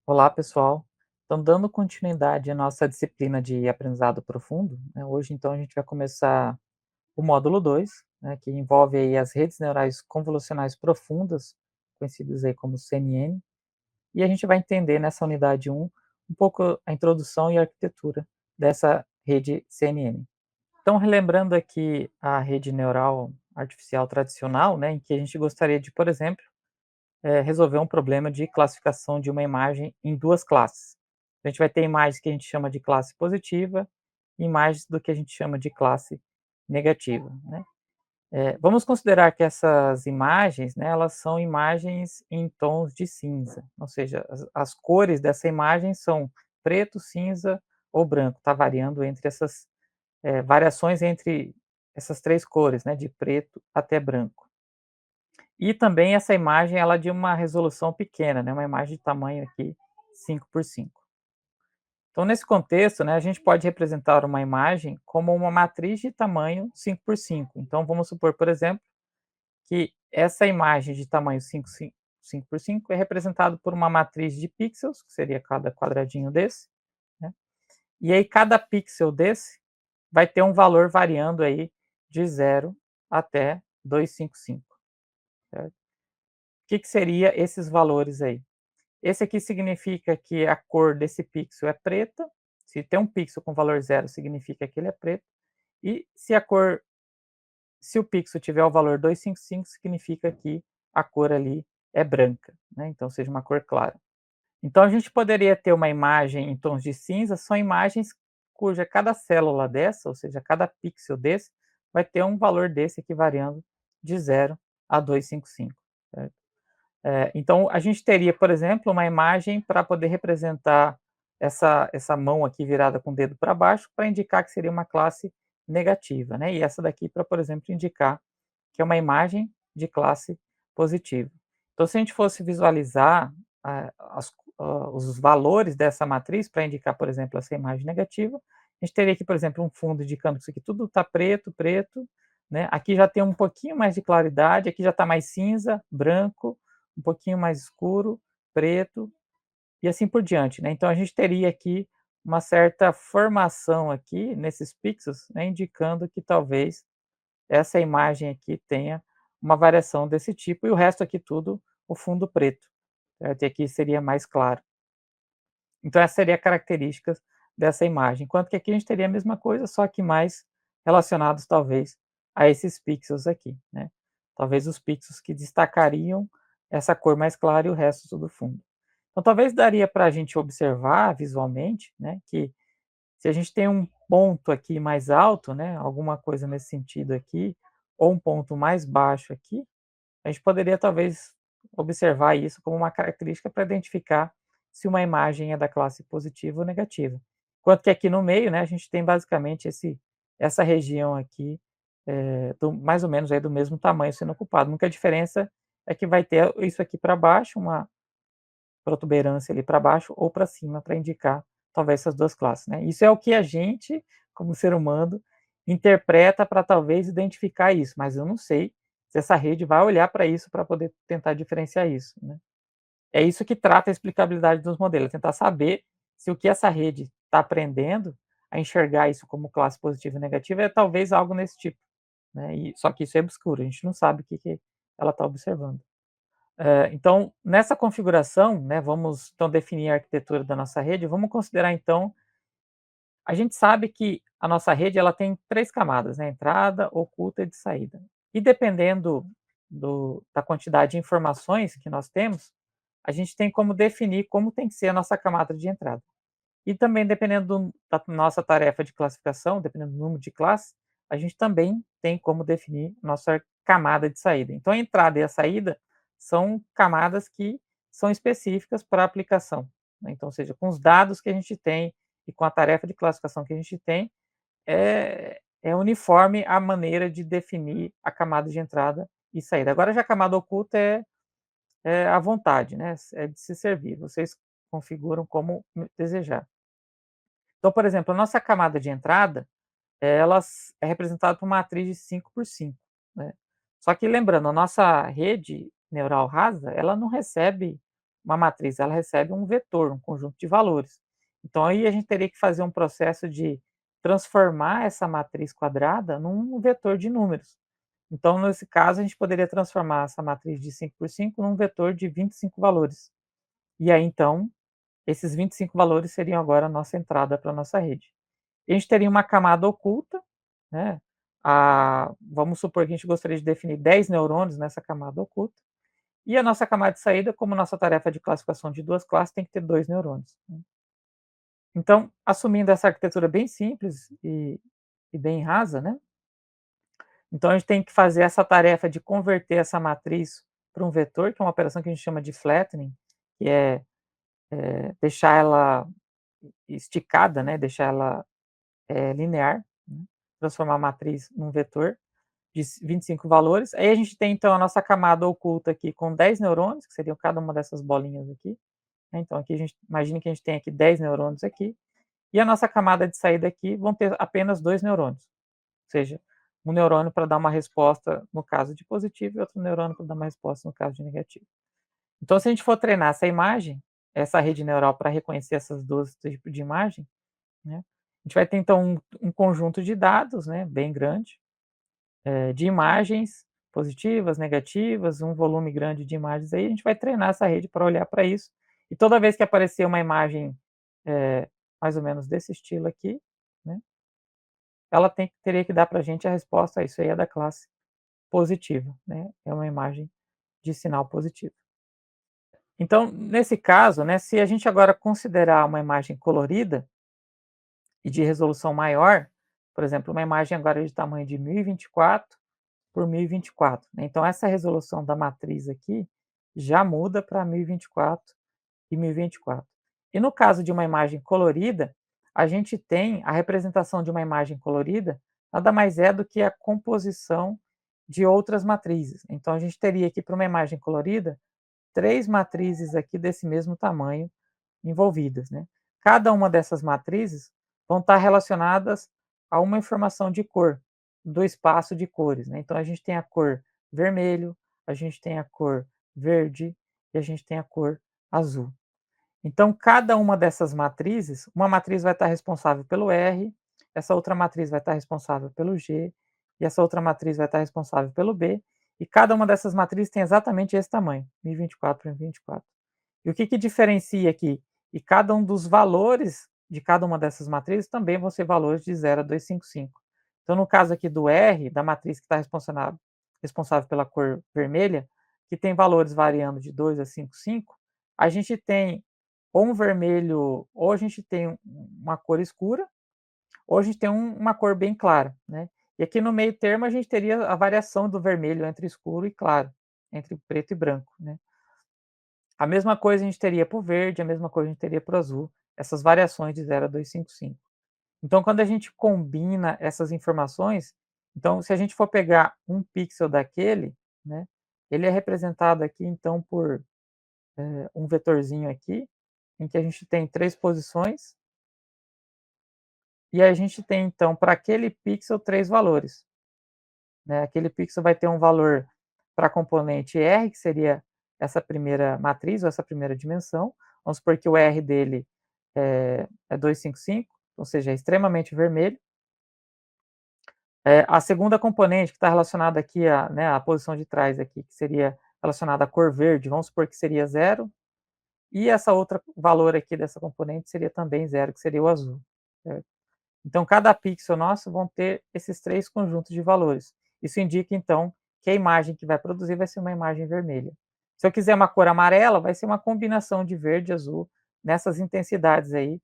Olá, pessoal. Então, dando continuidade à nossa disciplina de aprendizado profundo, né, hoje, então, a gente vai começar o módulo 2, né, que envolve aí as redes neurais convolucionais profundas, conhecidas aí como CNN, e a gente vai entender nessa unidade um pouco a introdução e a arquitetura dessa rede CNN. Então, relembrando aqui a rede neural artificial tradicional, né, em que a gente gostaria de, por exemplo, resolver um problema de classificação de uma imagem em duas classes. A gente vai ter imagens que a gente chama de classe positiva e imagens do que a gente chama de classe negativa, né. Vamos considerar que essas imagens, né, elas são imagens em tons de cinza, ou seja, as cores dessa imagem são preto, cinza ou branco, está variando entre essas, variações entre essas 3 cores, né, de preto até branco. E também essa imagem ela é de uma resolução pequena, né, uma imagem de tamanho aqui 5 por 5. Então nesse contexto, né, a gente pode representar uma imagem como uma matriz de tamanho 5 por 5. Então vamos supor, por exemplo, que essa imagem de tamanho 5 por 5 é representado por uma matriz de pixels, que seria cada quadradinho desse, né, e aí cada pixel desse vai ter um valor variando aí de 0 até 255, certo. Que seria esses valores aí? Esse aqui significa que a cor desse pixel é preta, se tem um pixel com valor 0 significa que ele é preto, e se o pixel tiver o valor 255 significa que a cor ali é branca, né, então seja uma cor clara. Então a gente poderia ter uma imagem em tons de cinza, são imagens cuja cada célula dessa, ou seja, cada pixel desse, vai ter um valor desse aqui variando de 0 a 255, certo. Então, a gente teria, por exemplo, uma imagem para poder representar essa mão aqui virada com o dedo para baixo, para indicar que seria uma classe negativa, né, e essa daqui para, por exemplo, indicar que é uma imagem de classe positiva. Então, se a gente fosse visualizar os valores dessa matriz para indicar, por exemplo, essa imagem negativa, a gente teria aqui, por exemplo, um fundo indicando que isso aqui tudo está preto, preto, né? Aqui já tem um pouquinho mais de claridade, aqui já está mais cinza, branco, um pouquinho mais escuro, preto, e assim por diante, né. Então a gente teria aqui uma certa formação aqui nesses pixels, né, indicando que talvez essa imagem aqui tenha uma variação desse tipo e o resto aqui tudo o fundo preto, certo? E aqui seria mais claro. Então essa seria a características dessa imagem, enquanto que aqui a gente teria a mesma coisa, só que mais relacionados talvez a esses pixels aqui, né. Talvez os pixels que destacariam essa cor mais clara e o resto tudo fundo. Então talvez daria para a gente observar visualmente, né, que se a gente tem um ponto aqui mais alto, né, alguma coisa nesse sentido aqui, ou um ponto mais baixo aqui, a gente poderia talvez observar isso como uma característica para identificar se uma imagem é da classe positiva ou negativa. Enquanto que aqui no meio, né, a gente tem basicamente essa região aqui, mais ou menos aí do mesmo tamanho sendo ocupado. A única diferença é que vai ter isso aqui para baixo, uma protuberância ali para baixo ou para cima, para indicar talvez essas 2 classes, né. Isso é o que a gente, como ser humano, interpreta para talvez identificar isso, mas eu não sei se essa rede vai olhar para isso para poder tentar diferenciar isso, né. É isso que trata a explicabilidade dos modelos, é tentar saber se o que essa rede está aprendendo a enxergar isso como classe positiva e negativa é talvez algo nesse tipo, né, e só que isso é obscuro, a gente não sabe o que que ela está observando. Então, nessa configuração, né, vamos então definir a arquitetura da nossa rede, vamos considerar então, a gente sabe que a nossa rede ela tem 3 camadas, né, entrada, oculta e de saída. E dependendo da quantidade de informações que nós temos, a gente tem como definir como tem que ser a nossa camada de entrada. E também dependendo da nossa tarefa de classificação, dependendo do número de classes, a gente também tem como definir nossa camada de saída. Então a entrada e a saída são camadas que são específicas para a aplicação, né. Então, ou seja, com os dados que a gente tem e com a tarefa de classificação que a gente tem, é uniforme a maneira de definir a camada de entrada e saída. Agora já a camada oculta é à vontade, né, é de se servir, vocês configuram como desejar. Então, por exemplo, a nossa camada de entrada, é representada por uma matriz de 5 por 5, né. Só que lembrando, a nossa rede neural rasa, ela não recebe uma matriz ela recebe um vetor, um conjunto de valores. Então aí a gente teria que fazer um processo de transformar essa matriz quadrada num vetor de números. Então, nesse caso, a gente poderia transformar essa matriz de 5 por 5 num vetor de 25 valores. E aí, então, esses 25 valores seriam agora a nossa entrada para a nossa rede. E a gente teria uma camada oculta, né? Vamos supor que a gente gostaria de definir 10 neurônios nessa camada oculta. E a nossa camada de saída, como nossa tarefa de classificação de duas classes, tem que ter 2 neurônios, né. Então, assumindo essa arquitetura bem simples e bem rasa, né, então a gente tem que fazer essa tarefa de converter essa matriz para um vetor, que é uma operação que a gente chama de flattening, que é, deixar ela esticada, né, deixar ela, linear, né, transformar a matriz num vetor de 25 valores. Aí a gente tem então a nossa camada oculta aqui com 10 neurônios, que seriam cada uma dessas bolinhas aqui, né, então aqui a gente imagina que a gente tem aqui 10 neurônios aqui, e a nossa camada de saída aqui vão ter apenas 2 neurônios, ou seja, um neurônio para dar uma resposta no caso de positivo e outro neurônio para dar uma resposta no caso de negativo. Então, se a gente for treinar essa imagem, essa rede neural para reconhecer essas 2 tipos de imagem, né, a gente vai ter então um conjunto de dados, né, bem grande, de imagens positivas, negativas, um volume grande de imagens aí, a gente vai treinar essa rede para olhar para isso, e toda vez que aparecer uma imagem, mais ou menos desse estilo aqui, né, ela teria que dar para a gente a resposta: "Ah, isso aí é da classe positiva", né, é uma imagem de sinal positivo. Então, nesse caso, né, se a gente agora considerar uma imagem colorida e de resolução maior, por exemplo, uma imagem agora de tamanho de 1024 por 1024, né, então essa resolução da matriz aqui já muda para 1024 e 1024. E no caso de uma imagem colorida, a gente tem a representação de uma imagem colorida, nada mais é do que a composição de outras matrizes. Então a gente teria aqui para uma imagem colorida 3 matrizes aqui desse mesmo tamanho envolvidas, né. Cada uma dessas matrizes vão estar relacionadas a uma informação de cor, do espaço de cores, né. Então a gente tem a cor vermelho, a gente tem a cor verde e a gente tem a cor azul. Então, cada uma dessas matrizes, uma matriz vai estar responsável pelo R, essa outra matriz vai estar responsável pelo G, e essa outra matriz vai estar responsável pelo B, e cada uma dessas matrizes tem exatamente esse tamanho, 1024 por 1024. E o que que diferencia aqui? E cada um dos valores de cada uma dessas matrizes também vão ser valores de 0 a 255. Então, no caso aqui do R, da matriz que está responsável pela cor vermelha, que tem valores variando de 2 a 55, a gente tem ou um vermelho, ou a gente tem uma cor escura, ou a gente tem uma cor bem clara, né. E aqui no meio termo a gente teria a variação do vermelho entre escuro e claro, entre preto e branco, né. A mesma coisa a gente teria para o verde, a mesma coisa a gente teria para o azul, essas variações de 0 a 255. Então quando a gente combina essas informações, então se a gente for pegar um pixel daquele, né, ele é representado aqui então por, um vetorzinho aqui, em que a gente tem 3 posições, e a gente tem então para aquele pixel 3 valores, né. Aquele pixel vai ter um valor para a componente R, que seria essa primeira matriz ou essa primeira dimensão. Vamos supor que o R dele é 255, ou seja, é extremamente vermelho. A segunda componente que está relacionada aqui à, né, à posição de trás aqui, que seria relacionada à cor verde, vamos supor que seria 0, e essa outra valor aqui dessa componente seria também 0, que seria o azul, certo? Então, cada pixel nosso vão ter esses 3 conjuntos de valores. Isso indica, então, que a imagem que vai produzir vai ser uma imagem vermelha. Se eu quiser uma cor amarela, vai ser uma combinação de verde e azul nessas intensidades aí.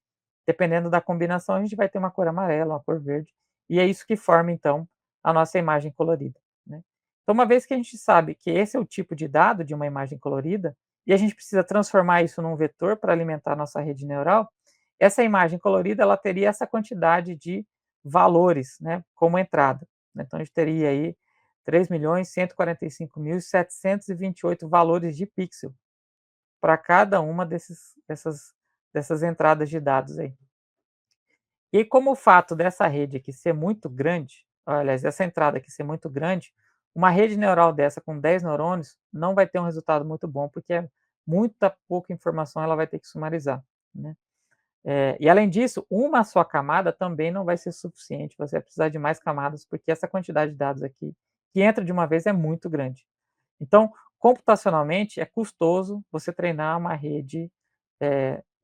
Dependendo da combinação, a gente vai ter uma cor amarela, uma cor verde, e é isso que forma, então, a nossa imagem colorida, né. Então, uma vez que a gente sabe que esse é o tipo de dado de uma imagem colorida, e a gente precisa transformar isso num vetor para alimentar a nossa rede neural, essa imagem colorida ela teria essa quantidade de valores, né, como entrada, né. Então a gente teria aí 3.145.728 valores de pixel para cada uma dessas entradas de dados aí. E como o fato dessa rede aqui ser muito grande, aliás, essa entrada aqui ser muito grande, uma rede neural dessa com 10 neurônios não vai ter um resultado muito bom, porque é muita pouca informação ela vai ter que sumarizar, né. E além disso, uma só camada também não vai ser suficiente, você vai precisar de mais camadas, porque essa quantidade de dados aqui, que entra de uma vez, é muito grande. Então, computacionalmente, é custoso você treinar uma rede,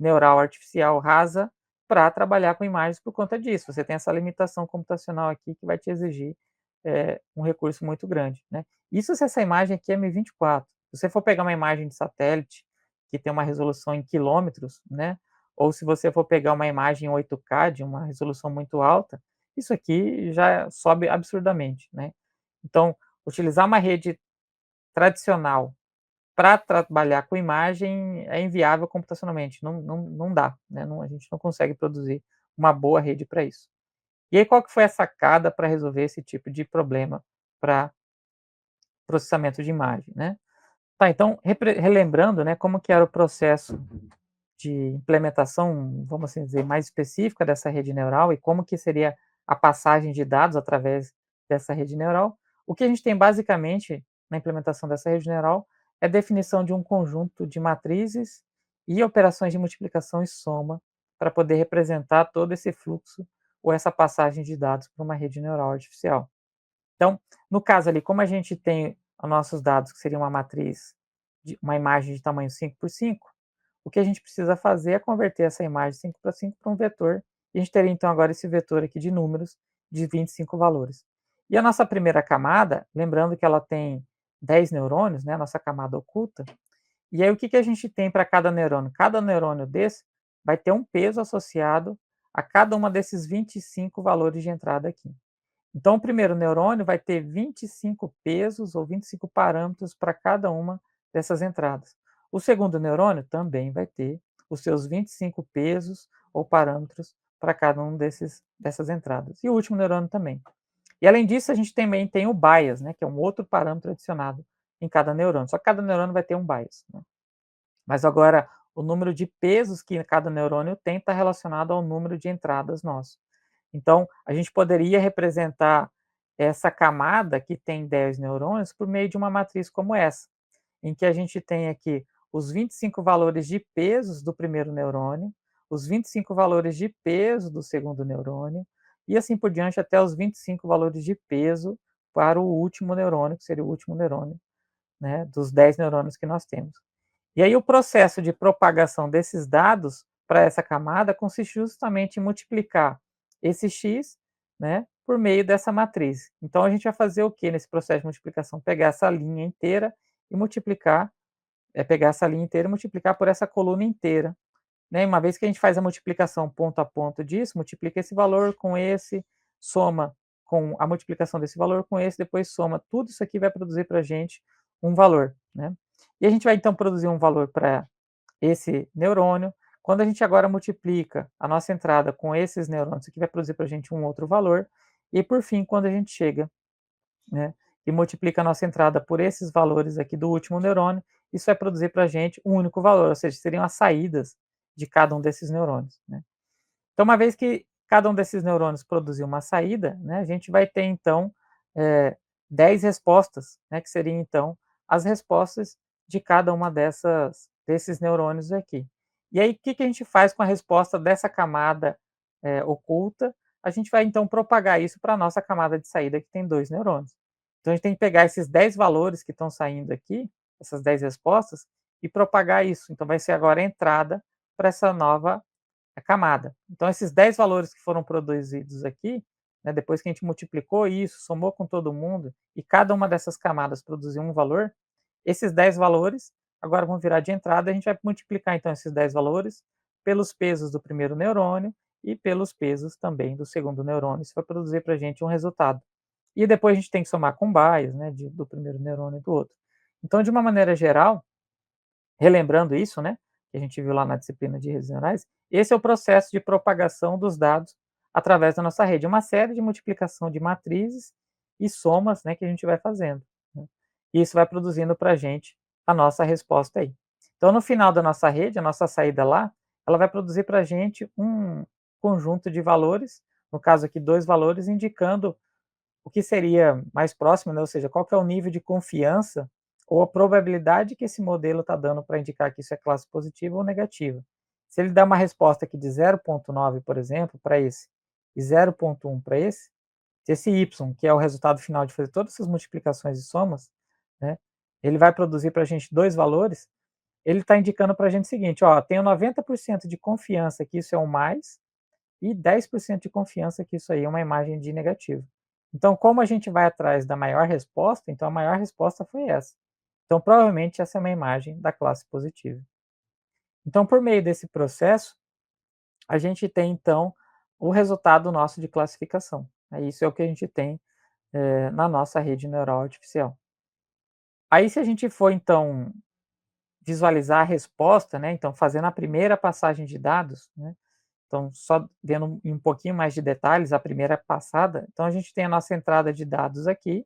neural artificial rasa para trabalhar com imagens por conta disso. Você tem essa limitação computacional aqui que vai te exigir, um recurso muito grande, né. Isso se essa imagem aqui é 1024. Se você for pegar uma imagem de satélite, que tem uma resolução em quilômetros, né, ou se você for pegar uma imagem em 8K de uma resolução muito alta, isso aqui já sobe absurdamente, né. Então, utilizar uma rede tradicional para trabalhar com imagem é inviável computacionalmente, não dá, né, a gente não consegue produzir uma boa rede para isso. E aí qual que foi a sacada para resolver esse tipo de problema para processamento de imagem, né. Tá, então relembrando, né, como que era o processo de implementação, vamos assim dizer, mais específica dessa rede neural e como que seria a passagem de dados através dessa rede neural. O que a gente tem basicamente na implementação dessa rede neural é a definição de um conjunto de matrizes e operações de multiplicação e soma para poder representar todo esse fluxo ou essa passagem de dados para uma rede neural artificial. Então, no caso ali, como a gente tem os nossos dados, que seria uma matriz, de uma imagem de tamanho 5 por 5, o que a gente precisa fazer é converter essa imagem 5 por 5 para um vetor, e a gente teria então agora esse vetor aqui de números de 25 valores. E a nossa primeira camada, lembrando que ela tem 10 neurônios, né, a nossa camada oculta, e aí o que que a gente tem para cada neurônio? Cada neurônio desse vai ter um peso associado a cada uma desses 25 valores de entrada aqui. Então, o primeiro neurônio vai ter 25 pesos ou 25 parâmetros para cada uma dessas entradas. O segundo neurônio também vai ter os seus 25 pesos ou parâmetros para cada um dessas entradas. E o último neurônio também. E além disso, a gente também tem o bias, né, que é um outro parâmetro adicionado em cada neurônio. Só que cada neurônio vai ter um bias, né? Mas agora, o número de pesos que cada neurônio tem está relacionado ao número de entradas nosso. Então, a gente poderia representar essa camada que tem 10 neurônios por meio de uma matriz como essa, em que a gente tem aqui os 25 valores de pesos do primeiro neurônio, os 25 valores de peso do segundo neurônio, e assim por diante até os 25 valores de peso para o último neurônio, que seria o último neurônio, né, dos 10 neurônios que nós temos. E aí o processo de propagação desses dados para essa camada consiste justamente em multiplicar esse x, né, por meio dessa matriz. Então a gente vai fazer o que nesse processo de multiplicação? Pegar essa linha inteira e multiplicar, pegar essa linha inteira e multiplicar por essa coluna inteira, né? Uma vez que a gente faz a multiplicação ponto a ponto disso, multiplica esse valor com esse, soma com a multiplicação desse valor com esse, depois soma. Tudo isso aqui vai produzir para a gente um valor, né? E a gente vai então produzir um valor para esse neurônio. Quando a gente agora multiplica a nossa entrada com esses neurônios, isso aqui vai produzir para a gente um outro valor. E por fim, quando a gente chega, né, e multiplica a nossa entrada por esses valores aqui do último neurônio, isso vai produzir para a gente um único valor, ou seja, seriam as saídas de cada um desses neurônios, né. Então, uma vez que cada um desses neurônios produzir uma saída, né, a gente vai ter então, 10 respostas, né, que seriam então as respostas de cada uma desses neurônios aqui. E aí, o que que a gente faz com a resposta dessa camada, oculta? A gente vai então propagar isso para a nossa camada de saída que tem 2 neurônios. Então a gente tem que pegar esses 10 valores que estão saindo aqui, essas 10 respostas, e propagar isso. Então vai ser agora a entrada para essa nova camada. Então esses 10 valores que foram produzidos aqui, né, depois que a gente multiplicou isso, somou com todo mundo, e cada uma dessas camadas produziu um valor, esses 10 valores agora vão virar de entrada, a gente vai multiplicar então esses 10 valores pelos pesos do primeiro neurônio e pelos pesos também do segundo neurônio, isso vai produzir para a gente um resultado. E depois a gente tem que somar com bias, né, do primeiro neurônio e do outro. Então, de uma maneira geral, relembrando isso, né, que a gente viu lá na disciplina de redes neurais, esse é o processo de propagação dos dados através da nossa rede, uma série de multiplicação de matrizes e somas, né, que a gente vai fazendo, né. E isso vai produzindo para a gente a nossa resposta aí. Então, no final da nossa rede, a nossa saída lá, ela vai produzir para a gente um conjunto de valores, no caso aqui 2 valores, indicando o que seria mais próximo, né, ou seja, qual que é o nível de confiança ou a probabilidade que esse modelo está dando para indicar que isso é classe positiva ou negativa. Se ele dá uma resposta aqui de 0,9, por exemplo, para esse, e 0,1 para esse y, que é o resultado final de fazer todas essas multiplicações e somas, né, ele vai produzir para a gente dois valores, ele está indicando para a gente o seguinte, ó, tenho 90% de confiança que isso é um mais, e 10% de confiança que isso aí é uma imagem de negativo. Então, como a gente vai atrás da maior resposta, então a maior resposta foi essa. Então, provavelmente, essa é uma imagem da classe positiva. Então, por meio desse processo, a gente tem, então, o resultado nosso de classificação. Isso é o que a gente tem na nossa rede neural artificial. Aí, se a gente for, então, visualizar a resposta, né, então, fazendo a primeira passagem de dados, né, então, só vendo um pouquinho mais de detalhes, a primeira passada, então a gente tem a nossa entrada de dados aqui,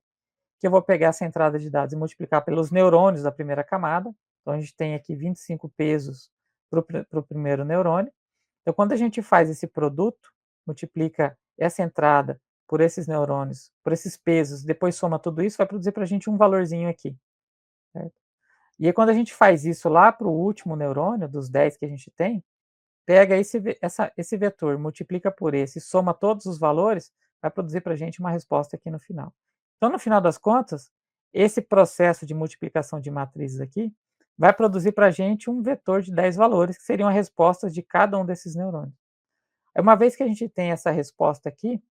que eu vou pegar essa entrada de dados e multiplicar pelos neurônios da primeira camada. Então, a gente tem aqui 25 pesos para o primeiro neurônio. Então, quando a gente faz esse produto, multiplica essa entrada por esses neurônios, por esses pesos, depois soma tudo isso, vai produzir para a gente um valorzinho aqui. Certo? E aí, quando a gente faz isso lá para o último neurônio, dos 10 que a gente tem, pega esse vetor, multiplica por esse, soma todos os valores, vai produzir para a gente uma resposta aqui no final. Então, no final das contas, esse processo de multiplicação de matrizes aqui vai produzir para a gente um vetor de 10 valores, que seriam as respostas de cada um desses neurônios. Uma vez que a gente tem essa resposta aqui,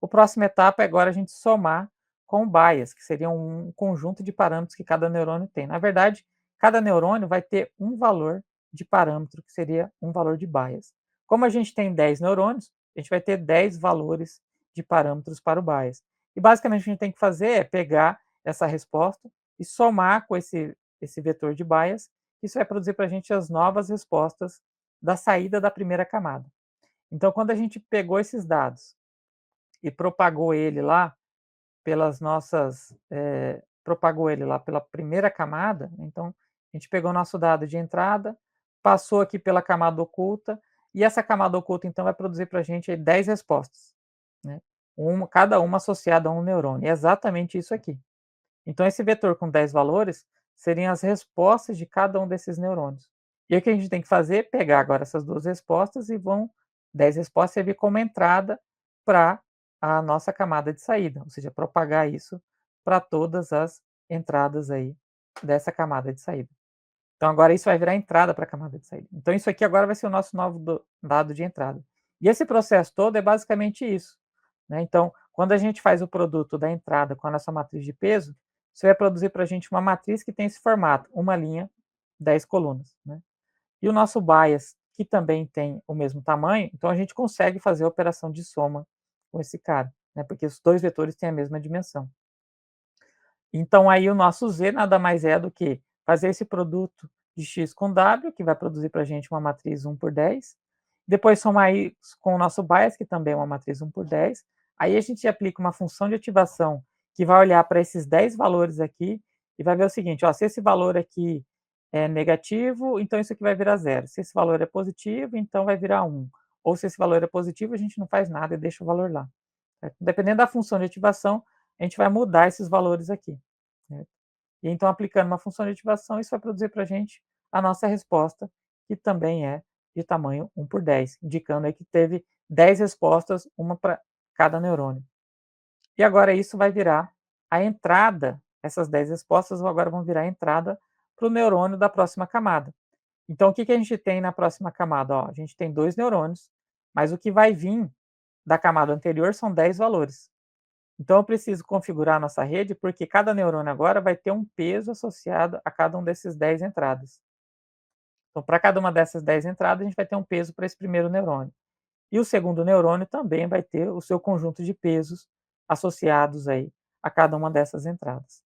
a próxima etapa é agora a gente somar com o bias, que seria um conjunto de parâmetros que cada neurônio tem. Na verdade, cada neurônio vai ter um valor de parâmetro, que seria um valor de bias. Como a gente tem 10 neurônios, a gente vai ter 10 valores de parâmetros para o bias. E basicamente o que a gente tem que fazer é pegar essa resposta e somar com esse vetor de bias. Isso vai produzir para a gente as novas respostas da saída da primeira camada. Então, quando a gente pegou esses dados e propagou ele lá pelas nossas, propagou ele lá pela primeira camada, então a gente pegou o nosso dado de entrada, passou aqui pela camada oculta, e essa camada oculta então vai produzir para a gente aí 10 respostas, né? Cada uma associada a um neurônio, é exatamente isso aqui. Então esse vetor com 10 valores seriam as respostas de cada um desses neurônios. E o que a gente tem que fazer é pegar agora essas duas respostas e vão 10 respostas servir como entrada para a nossa camada de saída, ou seja, propagar isso para todas as entradas aí dessa camada de saída. Então agora isso vai virar entrada para a camada de saída. Então isso aqui agora vai ser o nosso novo dado de entrada. E esse processo todo é basicamente isso, né? Então, quando a gente faz o produto da entrada com a nossa matriz de peso, você vai produzir para a gente uma matriz que tem esse formato, uma linha, 10 colunas, né? E o nosso bias, que também tem o mesmo tamanho, então a gente consegue fazer a operação de soma com esse cara, né? Porque os dois vetores têm a mesma dimensão. Então aí o nosso Z nada mais é do que fazer esse produto de x com w, que vai produzir para a gente uma matriz 1 por 10, depois somar isso com o nosso bias, que também é uma matriz 1 por 10, aí a gente aplica uma função de ativação que vai olhar para esses 10 valores aqui e vai ver o seguinte, ó, se esse valor aqui é negativo, então isso aqui vai virar 0. Se esse valor é positivo, então vai virar 1. Ou se esse valor é positivo, a gente não faz nada e deixa o valor lá. Certo? Dependendo da função de ativação, a gente vai mudar esses valores aqui. Certo? E então, aplicando uma função de ativação, isso vai produzir para a gente a nossa resposta, que também é de tamanho 1 por 10, indicando aí que teve 10 respostas, uma para cada neurônio. E agora isso vai virar a entrada, essas 10 respostas agora vão virar a entrada para o neurônio da próxima camada. Então, o que a gente tem na próxima camada? Ó, a gente tem 2 neurônios, mas o que vai vir da camada anterior são 10 valores. Então eu preciso configurar a nossa rede, porque cada neurônio agora vai ter um peso associado a cada um desses 10 entradas. Então, para cada uma dessas 10 entradas, a gente vai ter um peso para esse primeiro neurônio. E o segundo neurônio também vai ter o seu conjunto de pesos associados aí a cada uma dessas entradas.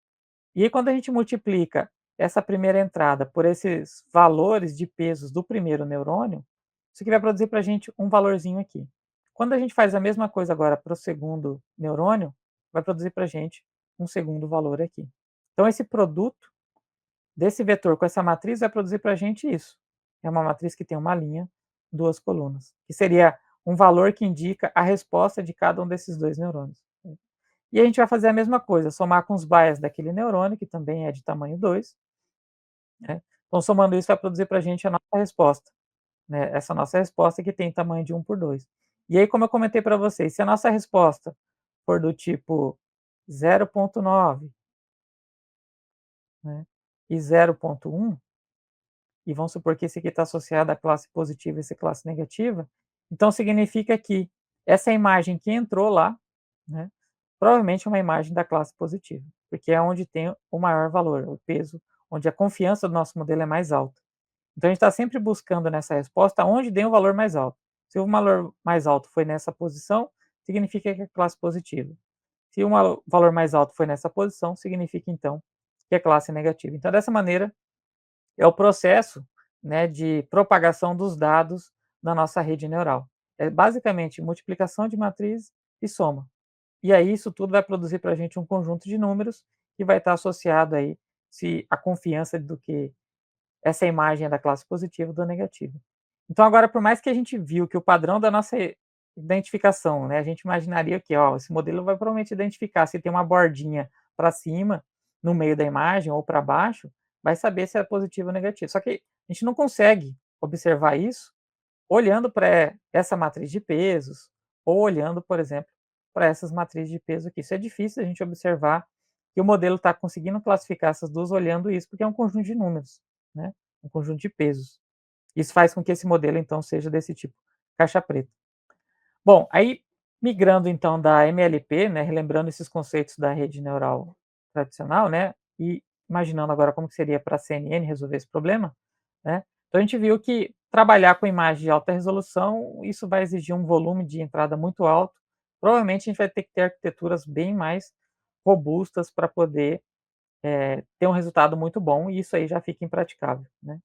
E aí, quando a gente multiplica essa primeira entrada por esses valores de pesos do primeiro neurônio, isso aqui vai produzir para a gente um valorzinho aqui. Quando a gente faz a mesma coisa agora para o segundo neurônio, vai produzir para a gente um segundo valor aqui. Então, esse produto desse vetor com essa matriz vai produzir para a gente isso. É uma matriz que tem uma linha, duas colunas, que seria um valor que indica a resposta de cada um desses dois neurônios. E a gente vai fazer a mesma coisa, somar com os bias daquele neurônio, que também é de tamanho 2, né. Então somando isso vai produzir para a gente a nossa resposta, né, essa nossa resposta que tem tamanho de 1/2. E aí, como eu comentei para vocês, se a nossa resposta for do tipo 0,9, né, e 0,1, e vamos supor que esse aqui está associado à classe positiva e esse classe negativa, então significa que essa imagem que entrou lá, né, provavelmente é uma imagem da classe positiva, porque é onde tem o maior valor, o peso, onde a confiança do nosso modelo é mais alta. Então a gente está sempre buscando nessa resposta onde tem o valor mais alto. Se o valor mais alto foi nessa posição, significa que é classe positiva. Se o valor mais alto foi nessa posição, significa então que é classe negativa. Então, dessa maneira, é o processo, né, de propagação dos dados na nossa rede neural. É basicamente multiplicação de matriz e soma. E aí isso tudo vai produzir para a gente um conjunto de números que vai estar associado aí se a confiança do que essa imagem é da classe positiva ou da negativa. Então agora, por mais que a gente viu que o padrão da nossa identificação, né, a gente imaginaria que, ó, esse modelo vai provavelmente identificar se tem uma bordinha para cima, no meio da imagem ou para baixo, vai saber se é positivo ou negativo. Só que a gente não consegue observar isso olhando para essa matriz de pesos ou olhando, por exemplo, para essas matrizes de peso aqui. Isso é difícil a gente observar que o modelo está conseguindo classificar essas duas olhando isso, porque é um conjunto de números, né? Um conjunto de pesos. Isso faz com que esse modelo, então, seja desse tipo, caixa preta. Bom, aí migrando então da MLP, né, relembrando esses conceitos da rede neural tradicional, né, e imaginando agora como que seria para a CNN resolver esse problema, né. Então a gente viu que trabalhar com imagem de alta resolução, isso vai exigir um volume de entrada muito alto. Provavelmente a gente vai ter que ter arquiteturas bem mais robustas para poder, ter um resultado muito bom, e isso aí já fica impraticável, né.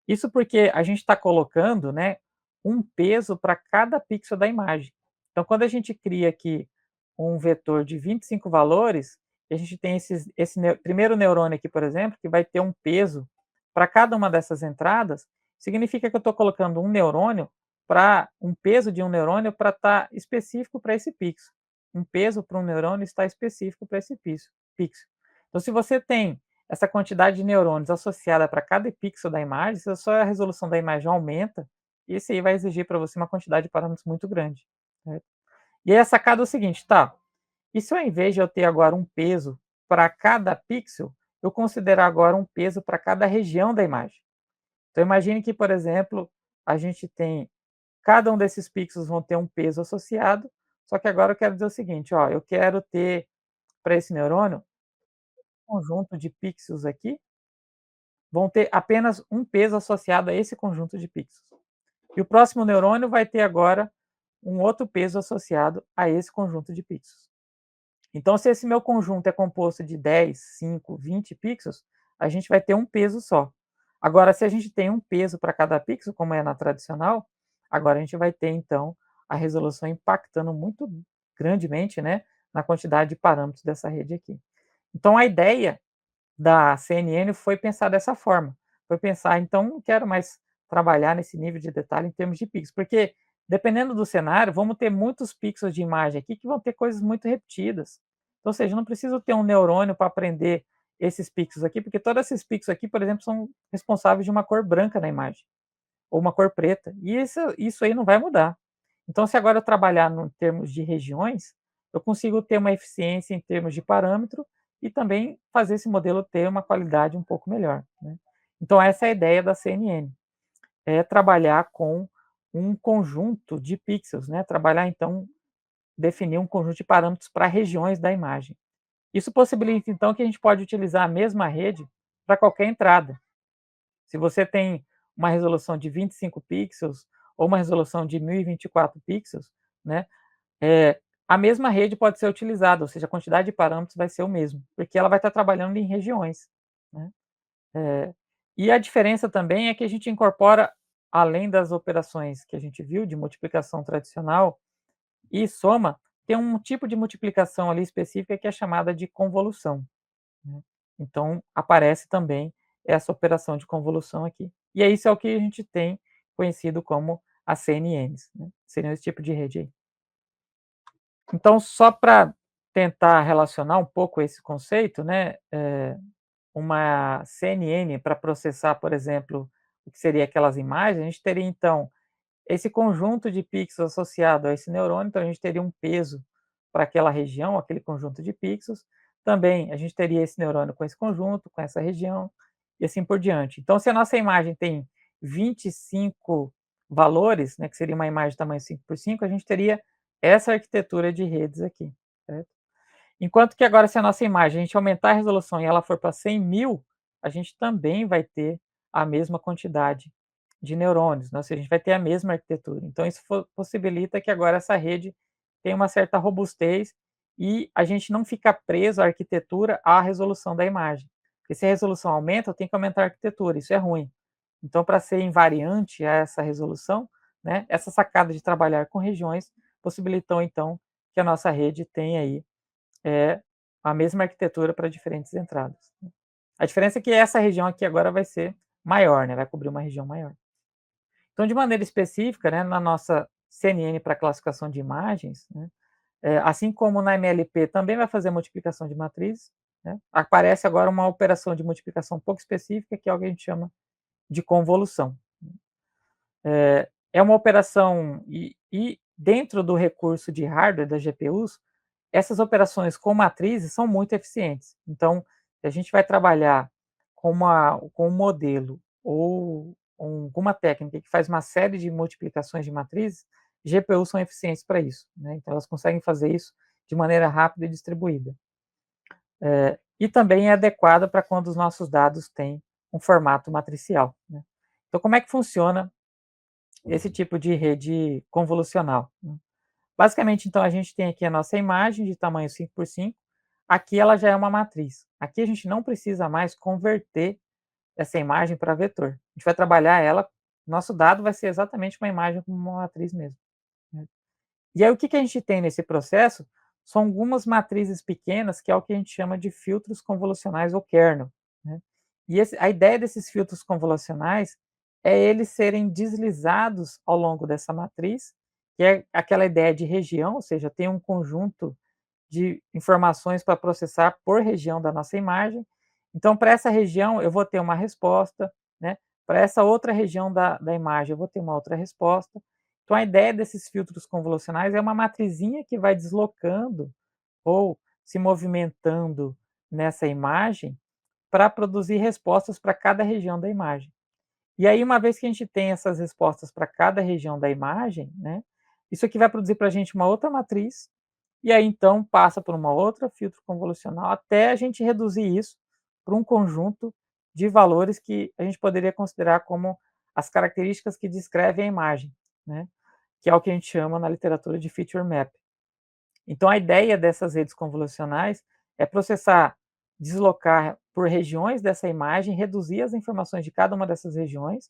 Isso porque a gente está colocando, né, um peso para cada pixel da imagem. Então, quando a gente cria aqui um vetor de 25 valores, a gente tem esse primeiro neurônio aqui, por exemplo, que vai ter um peso para cada uma dessas entradas, significa que eu estou colocando um neurônio para um peso de um neurônio para estar específico para esse pixel. Um peso para um neurônio está específico para esse pixel. Então, se você tem essa quantidade de neurônios associada para cada pixel da imagem, se a sua resolução da imagem aumenta, isso aí vai exigir para você uma quantidade de parâmetros muito grande, certo? E aí a sacada é o seguinte, tá, e se ao invés de eu ter agora um peso para cada pixel, eu considerar agora um peso para cada região da imagem? Então imagine que, por exemplo, a gente tem cada um desses pixels vão ter um peso associado, só que agora eu quero dizer o seguinte, ó, eu quero ter para esse neurônio um conjunto de pixels aqui vão ter apenas um peso associado a esse conjunto de pixels. E o próximo neurônio vai ter agora um outro peso associado a esse conjunto de pixels. Então, se esse meu conjunto é composto de 10, 5, 20 pixels, a gente vai ter um peso só. Agora, se a gente tem um peso para cada pixel, como é na tradicional, agora a gente vai ter, então, a resolução impactando muito grandemente, né, na quantidade de parâmetros dessa rede aqui. Então, a ideia da CNN foi pensar dessa forma. Foi pensar, então não quero mais trabalhar nesse nível de detalhe em termos de pixels, porque dependendo do cenário, vamos ter muitos pixels de imagem aqui que vão ter coisas muito repetidas. Então, ou seja, eu não preciso ter um neurônio para aprender esses pixels aqui, porque todos esses pixels aqui, por exemplo, são responsáveis de uma cor branca na imagem, ou uma cor preta, e isso aí não vai mudar. Então, se agora eu trabalhar em termos de regiões, eu consigo ter uma eficiência em termos de parâmetro e também fazer esse modelo ter uma qualidade um pouco melhor, né. Então essa é a ideia da CNN, é trabalhar com um conjunto de pixels, né, trabalhar então, definir um conjunto de parâmetros para regiões da imagem. Isso possibilita então que a gente pode utilizar a mesma rede para qualquer entrada. Se você tem uma resolução de 25 pixels ou uma resolução de 1024 pixels, né, a mesma rede pode ser utilizada, ou seja, a quantidade de parâmetros vai ser o mesmo, porque ela vai estar trabalhando em regiões, né. E a diferença também é que a gente incorpora, além das operações que a gente viu de multiplicação tradicional e soma, tem um tipo de multiplicação ali específica que é chamada de convolução, né. Então aparece também essa operação de convolução aqui. E é isso é o que a gente tem conhecido como as CNNs, né, seriam esse tipo de rede aí. Então, só para tentar relacionar um pouco esse conceito, né, uma CNN para processar, por exemplo, o que seria aquelas imagens, a gente teria então esse conjunto de pixels associado a esse neurônio, então a gente teria um peso para aquela região, aquele conjunto de pixels. Também a gente teria esse neurônio com esse conjunto, com essa região, e assim por diante. Então, se a nossa imagem tem 25 valores, né, que seria uma imagem de tamanho 5 por 5, a gente teria essa arquitetura de redes aqui, certo? Enquanto que agora, se a nossa imagem, a gente aumentar a resolução e ela for para 100.000, a gente também vai ter a mesma quantidade de neurônios, né, ou seja, a gente vai ter a mesma arquitetura. Então isso possibilita que agora essa rede tenha uma certa robustez e a gente não fica preso à arquitetura, à resolução da imagem. Porque se a resolução aumenta, eu tenho que aumentar a arquitetura, isso é ruim. Então, para ser invariante a essa resolução, né, essa sacada de trabalhar com regiões possibilitou então que a nossa rede tenha aí é a mesma arquitetura para diferentes entradas. A diferença é que essa região aqui agora vai ser maior, né, vai cobrir uma região maior. Então, de maneira específica, né, na nossa CNN para classificação de imagens, né, assim como na MLP também vai fazer multiplicação de matrizes, né, aparece agora uma operação de multiplicação um pouco específica, que é o que a gente chama de convolução. É uma operação e dentro do recurso de hardware das GPUs, essas operações com matrizes são muito eficientes. Então, se a gente vai trabalhar com um modelo ou com uma técnica que faz uma série de multiplicações de matrizes, GPUs são eficientes para isso, né, então elas conseguem fazer isso de maneira rápida e distribuída. E também é adequada para quando os nossos dados têm um formato matricial, né. Então como é que funciona esse tipo de rede convolucional, né? Basicamente, então, a gente tem aqui a nossa imagem de tamanho 5 por 5. Aqui ela já é uma matriz. Aqui a gente não precisa mais converter essa imagem para vetor. A gente vai trabalhar ela, nosso dado vai ser exatamente uma imagem como uma matriz mesmo, né. E aí o que que a gente tem nesse processo, são algumas matrizes pequenas, que é o que a gente chama de filtros convolucionais ou kernel, né. E a ideia desses filtros convolucionais é eles serem deslizados ao longo dessa matriz, que é aquela ideia de região, ou seja, tem um conjunto de informações para processar por região da nossa imagem. Então, para essa região, eu vou ter uma resposta, né? Para essa outra região da imagem, eu vou ter uma outra resposta. Então, a ideia desses filtros convolucionais é uma matrizinha que vai deslocando ou se movimentando nessa imagem para produzir respostas para cada região da imagem. E aí, uma vez que a gente tem essas respostas para cada região da imagem, né, isso aqui vai produzir para a gente uma outra matriz, e aí então passa por uma outra filtro convolucional, até a gente reduzir isso para um conjunto de valores que a gente poderia considerar como as características que descrevem a imagem, né, que é o que a gente chama na literatura de feature map. Então a ideia dessas redes convolucionais é processar, deslocar por regiões dessa imagem, reduzir as informações de cada uma dessas regiões,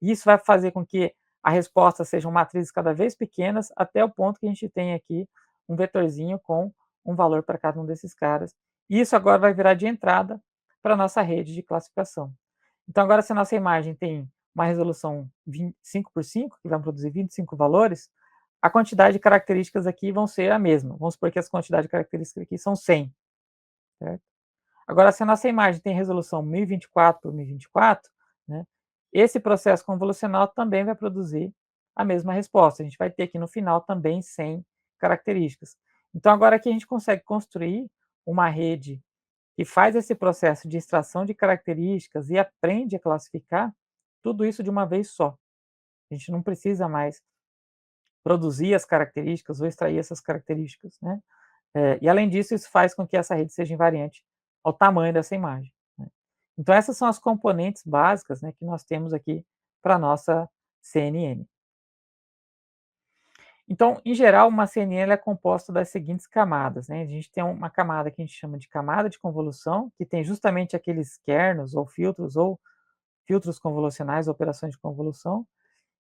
e isso vai fazer com que a resposta sejam matrizes cada vez pequenas, até o ponto que a gente tem aqui um vetorzinho com um valor para cada um desses caras. E isso agora vai virar de entrada para a nossa rede de classificação. Então agora, se a nossa imagem tem uma resolução 5 por 5, que vai produzir 25 valores, a quantidade de características aqui vão ser a mesma. Vamos supor que as quantidades de características aqui são 100, certo? Agora, se a nossa imagem tem resolução 1024 por 1024, né, esse processo convolucional também vai produzir a mesma resposta. A gente vai ter aqui no final também 100 características. Então, agora aqui a gente consegue construir uma rede que faz esse processo de extração de características e aprende a classificar tudo isso de uma vez só. A gente não precisa mais produzir as características ou extrair essas características, né? E além disso, isso faz com que essa rede seja invariante ao tamanho dessa imagem, né. Então essas são as componentes básicas, né, que nós temos aqui para a nossa CNN. Então, em geral, uma CNN ela é composta das seguintes camadas, né. A gente tem uma camada que a gente chama de camada de convolução, que tem justamente aqueles kernels ou filtros convolucionais, operações de convolução,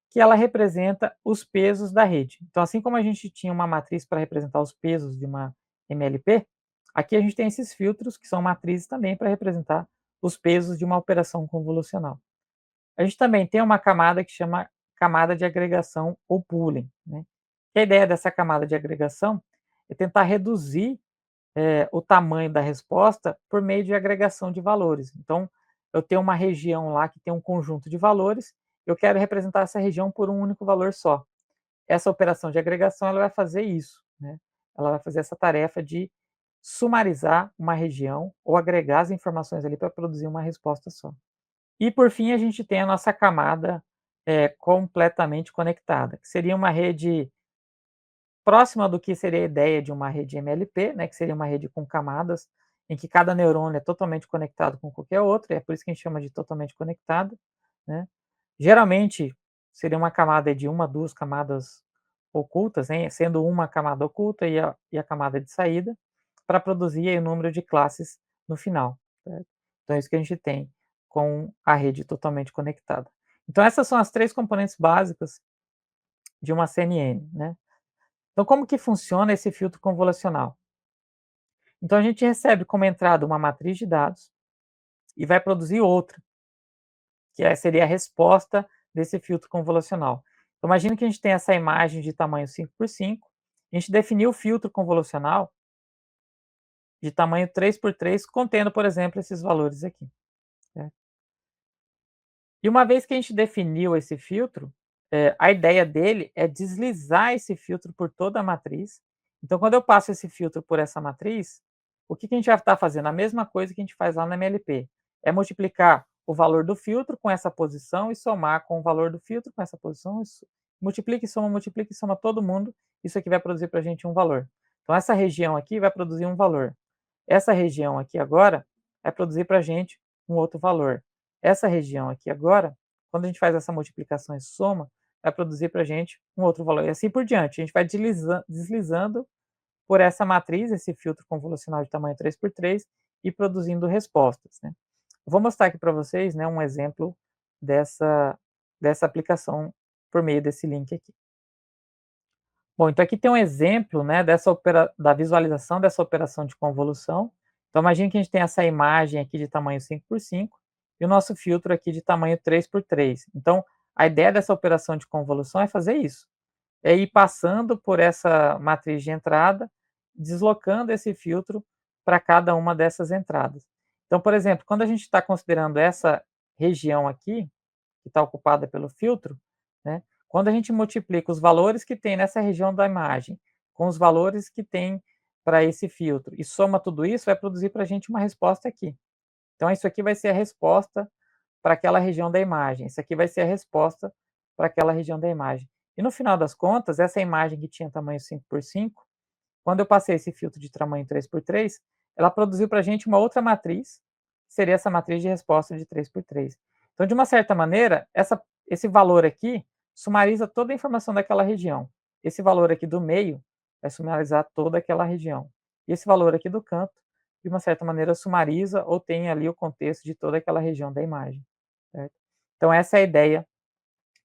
que ela representa os pesos da rede. Então, assim como a gente tinha uma matriz para representar os pesos de uma MLP, aqui a gente tem esses filtros, que são matrizes também para representar os pesos de uma operação convolucional. A gente também tem uma camada que chama camada de agregação ou pooling, né? E a ideia dessa camada de agregação é tentar reduzir o tamanho da resposta por meio de agregação de valores. Então, eu tenho uma região lá que tem um conjunto de valores, eu quero representar essa região por um único valor só. Essa operação de agregação ela vai fazer isso, né? Ela vai fazer essa tarefa de sumarizar uma região ou agregar as informações ali para produzir uma resposta só. E por fim, a gente tem a nossa camada completamente conectada, que seria uma rede próxima do que seria a ideia de uma rede MLP, né, que seria uma rede com camadas, em que cada neurônio é totalmente conectado com qualquer outro, e é por isso que a gente chama de totalmente conectado, né. Geralmente, seria uma camada de uma, 2 camadas ocultas, né, sendo uma camada oculta e a camada de saída, para produzir aí o número de classes no final, certo. Então é isso que a gente tem com a rede totalmente conectada. Então essas são as 3 componentes básicas de uma CNN, né. Então, como que funciona esse filtro convolucional? Então, a gente recebe como entrada uma matriz de dados e vai produzir outra, que seria a resposta desse filtro convolucional. Então, imagina que a gente tem essa imagem de tamanho 5 por 5, a gente definiu o filtro convolucional de tamanho 3 por 3, contendo, por exemplo, esses valores aqui, certo? E uma vez que a gente definiu esse filtro, a ideia dele é deslizar esse filtro por toda a matriz. Então, quando eu passo esse filtro por essa matriz, o que que a gente vai estar fazendo? A mesma coisa que a gente faz lá no MLP, é multiplicar o valor do filtro com essa posição e somar com o valor do filtro com essa posição, multiplica e soma todo mundo, isso aqui vai produzir para a gente um valor. Então, essa região aqui vai produzir um valor. Essa região aqui agora vai produzir para a gente um outro valor. Essa região aqui agora, quando a gente faz essa multiplicação e soma, vai produzir para a gente um outro valor, e assim por diante. A gente vai deslizando por essa matriz, esse filtro convolucional de tamanho 3 por 3, e produzindo respostas, né. Eu vou mostrar aqui para vocês, né, um exemplo dessa aplicação por meio desse link aqui. Bom, então aqui tem um exemplo, né, da visualização dessa operação de convolução. Então imagine que a gente tem essa imagem aqui de tamanho 5 por 5 e o nosso filtro aqui de tamanho 3 por 3. Então, a ideia dessa operação de convolução é fazer isso, é ir passando por essa matriz de entrada, deslocando esse filtro para cada uma dessas entradas. Então, por exemplo, quando a gente está considerando essa região aqui, que está ocupada pelo filtro, né, quando a gente multiplica os valores que tem nessa região da imagem com os valores que tem para esse filtro e soma tudo isso, vai produzir para a gente uma resposta aqui. Então, isso aqui vai ser a resposta para aquela região da imagem, isso aqui vai ser a resposta para aquela região da imagem. E no final das contas, essa imagem que tinha tamanho 5 por 5, quando eu passei esse filtro de tamanho 3 por 3, ela produziu para a gente uma outra matriz, que seria essa matriz de resposta de 3 por 3. Então, de uma certa maneira, esse valor aqui sumariza toda a informação daquela região. Esse valor aqui do meio vai sumarizar toda aquela região. E esse valor aqui do canto, de uma certa maneira, sumariza ou tem ali o contexto de toda aquela região da imagem, certo? Então, essa é a ideia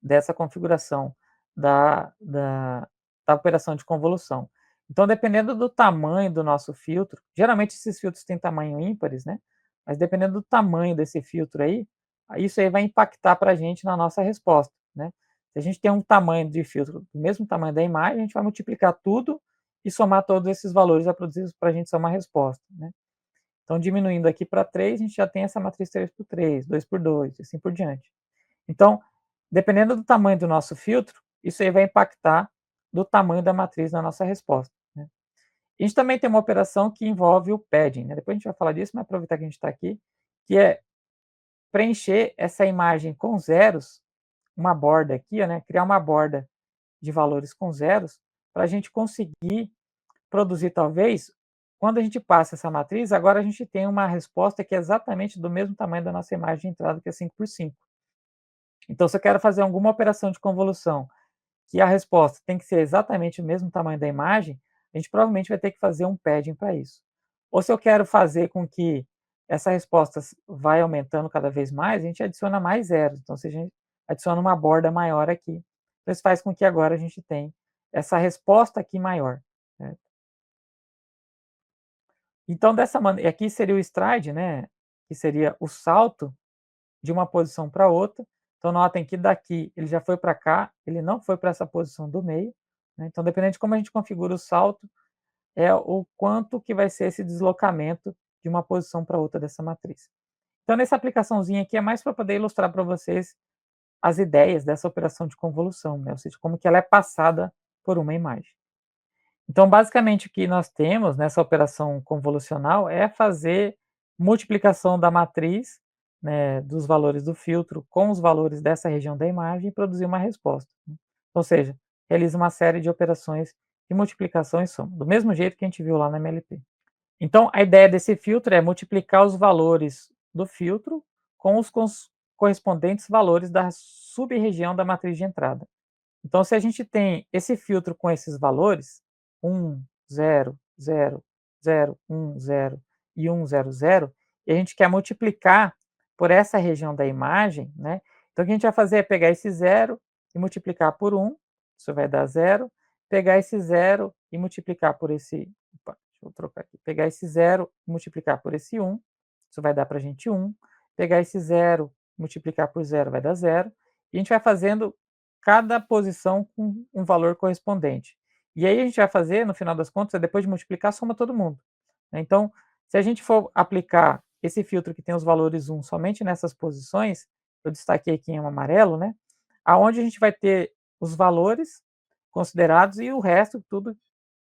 dessa configuração da, da, da operação de convolução. Então, dependendo do tamanho do nosso filtro, geralmente esses filtros têm tamanho ímpares, né? Mas dependendo do tamanho desse filtro aí, isso aí vai impactar para a gente na nossa resposta, né? Se a gente tem um tamanho de filtro do mesmo tamanho da imagem, a gente vai multiplicar tudo e somar todos esses valores vai produzir para a gente só uma resposta, né? Então, diminuindo aqui para 3, a gente já tem essa matriz 3 por 3, 2 por 2, e assim por diante. Então, dependendo do tamanho do nosso filtro, isso aí vai impactar do tamanho da matriz na nossa resposta, né. A gente também tem uma operação que envolve o padding, né, depois a gente vai falar disso, mas aproveitar que a gente está aqui, que é preencher essa imagem com zeros, uma borda aqui, né, criar uma borda de valores com zeros, para a gente conseguir produzir talvez, quando a gente passa essa matriz, agora a gente tem uma resposta que é exatamente do mesmo tamanho da nossa imagem de entrada, que é 5 por 5. Então, se eu quero fazer alguma operação de convolução que a resposta tem que ser exatamente o mesmo tamanho da imagem, a gente provavelmente vai ter que fazer um padding para isso. Ou se eu quero fazer com que essa resposta vai aumentando cada vez mais, a gente adiciona mais zeros. Então, se a gente adiciona uma borda maior aqui, então isso faz com que agora a gente tenha essa resposta aqui maior, certo? Então, dessa maneira, aqui seria o stride, né, que seria o salto de uma posição para outra. Então notem que daqui ele já foi para cá, ele não foi para essa posição do meio, né. Então dependendo de como a gente configura o salto, é o quanto que vai ser esse deslocamento de uma posição para outra dessa matriz. Então nessa aplicaçãozinha aqui é mais para poder ilustrar para vocês as ideias dessa operação de convolução, né, ou seja, como que ela é passada por uma imagem. Então basicamente o que nós temos nessa operação convolucional é fazer multiplicação da matriz, né, dos valores do filtro com os valores dessa região da imagem e produzir uma resposta, né. Ou seja, realiza uma série de operações de multiplicação e soma, do mesmo jeito que a gente viu lá na MLP. Então, a ideia desse filtro é multiplicar os valores do filtro com os correspondentes valores da sub-região da matriz de entrada. Então, se a gente tem esse filtro com esses valores, 1, 0, 0, 0, 1, 0 e 1, 0, 0, e a gente quer multiplicar por essa região da imagem, né? Então, o que a gente vai fazer é pegar esse 0 e multiplicar por 1, isso vai dar 0, pegar esse 0 e multiplicar por esse, opa, deixa eu trocar aqui, pegar esse 0 e multiplicar por esse 1, isso vai dar para a gente 1, pegar esse 0, multiplicar por 0 vai dar 0, e a gente vai fazendo cada posição com um valor correspondente. E aí a gente vai fazer, no final das contas, depois de multiplicar, soma todo mundo, né. Então, se a gente for aplicar esse filtro que tem os valores 1 somente nessas posições, eu destaquei aqui em amarelo, né, aonde a gente vai ter os valores considerados e o resto tudo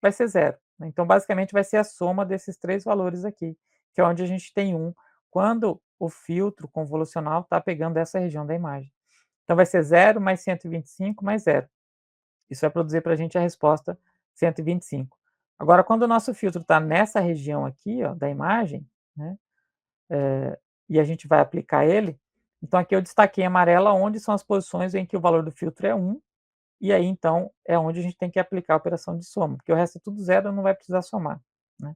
vai ser zero, né. Então, basicamente, vai ser a soma desses 3 valores aqui, que é onde a gente tem 1, quando o filtro convolucional está pegando essa região da imagem. Então vai ser 0 mais 125 mais 0. Isso vai produzir para a gente a resposta 125. Agora, quando o nosso filtro está nessa região aqui, ó, da imagem, né, e a gente vai aplicar ele, então aqui eu destaquei em amarelo onde são as posições em que o valor do filtro é 1, e aí então é onde a gente tem que aplicar a operação de soma, porque o resto é tudo zero, não vai precisar somar, né.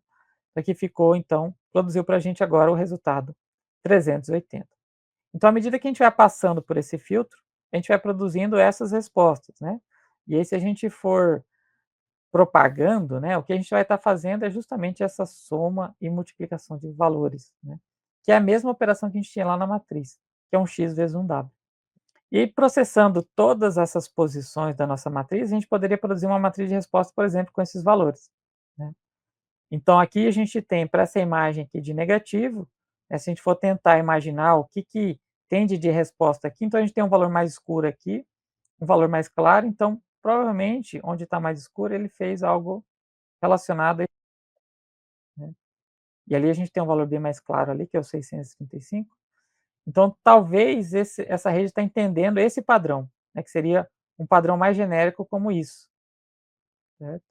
Aqui ficou então, produziu para a gente agora o resultado 380. Então, à medida que a gente vai passando por esse filtro, a gente vai produzindo essas respostas, né. E aí se a gente for propagando, né, o que a gente vai estar fazendo é justamente essa soma e multiplicação de valores, né, que é a mesma operação que a gente tinha lá na matriz, que é um x vezes um w. E processando todas essas posições da nossa matriz, a gente poderia produzir uma matriz de resposta, por exemplo, com esses valores, né. Então aqui a gente tem para essa imagem aqui de negativo, né, se a gente for tentar imaginar o que que tem de resposta aqui, então a gente tem um valor mais escuro aqui, um valor mais claro, então provavelmente onde está mais escuro ele fez algo relacionado a, né. E ali a gente tem um valor bem mais claro ali, que é o 635. Então talvez essa rede está entendendo esse padrão, né, que seria um padrão mais genérico como isso, certo?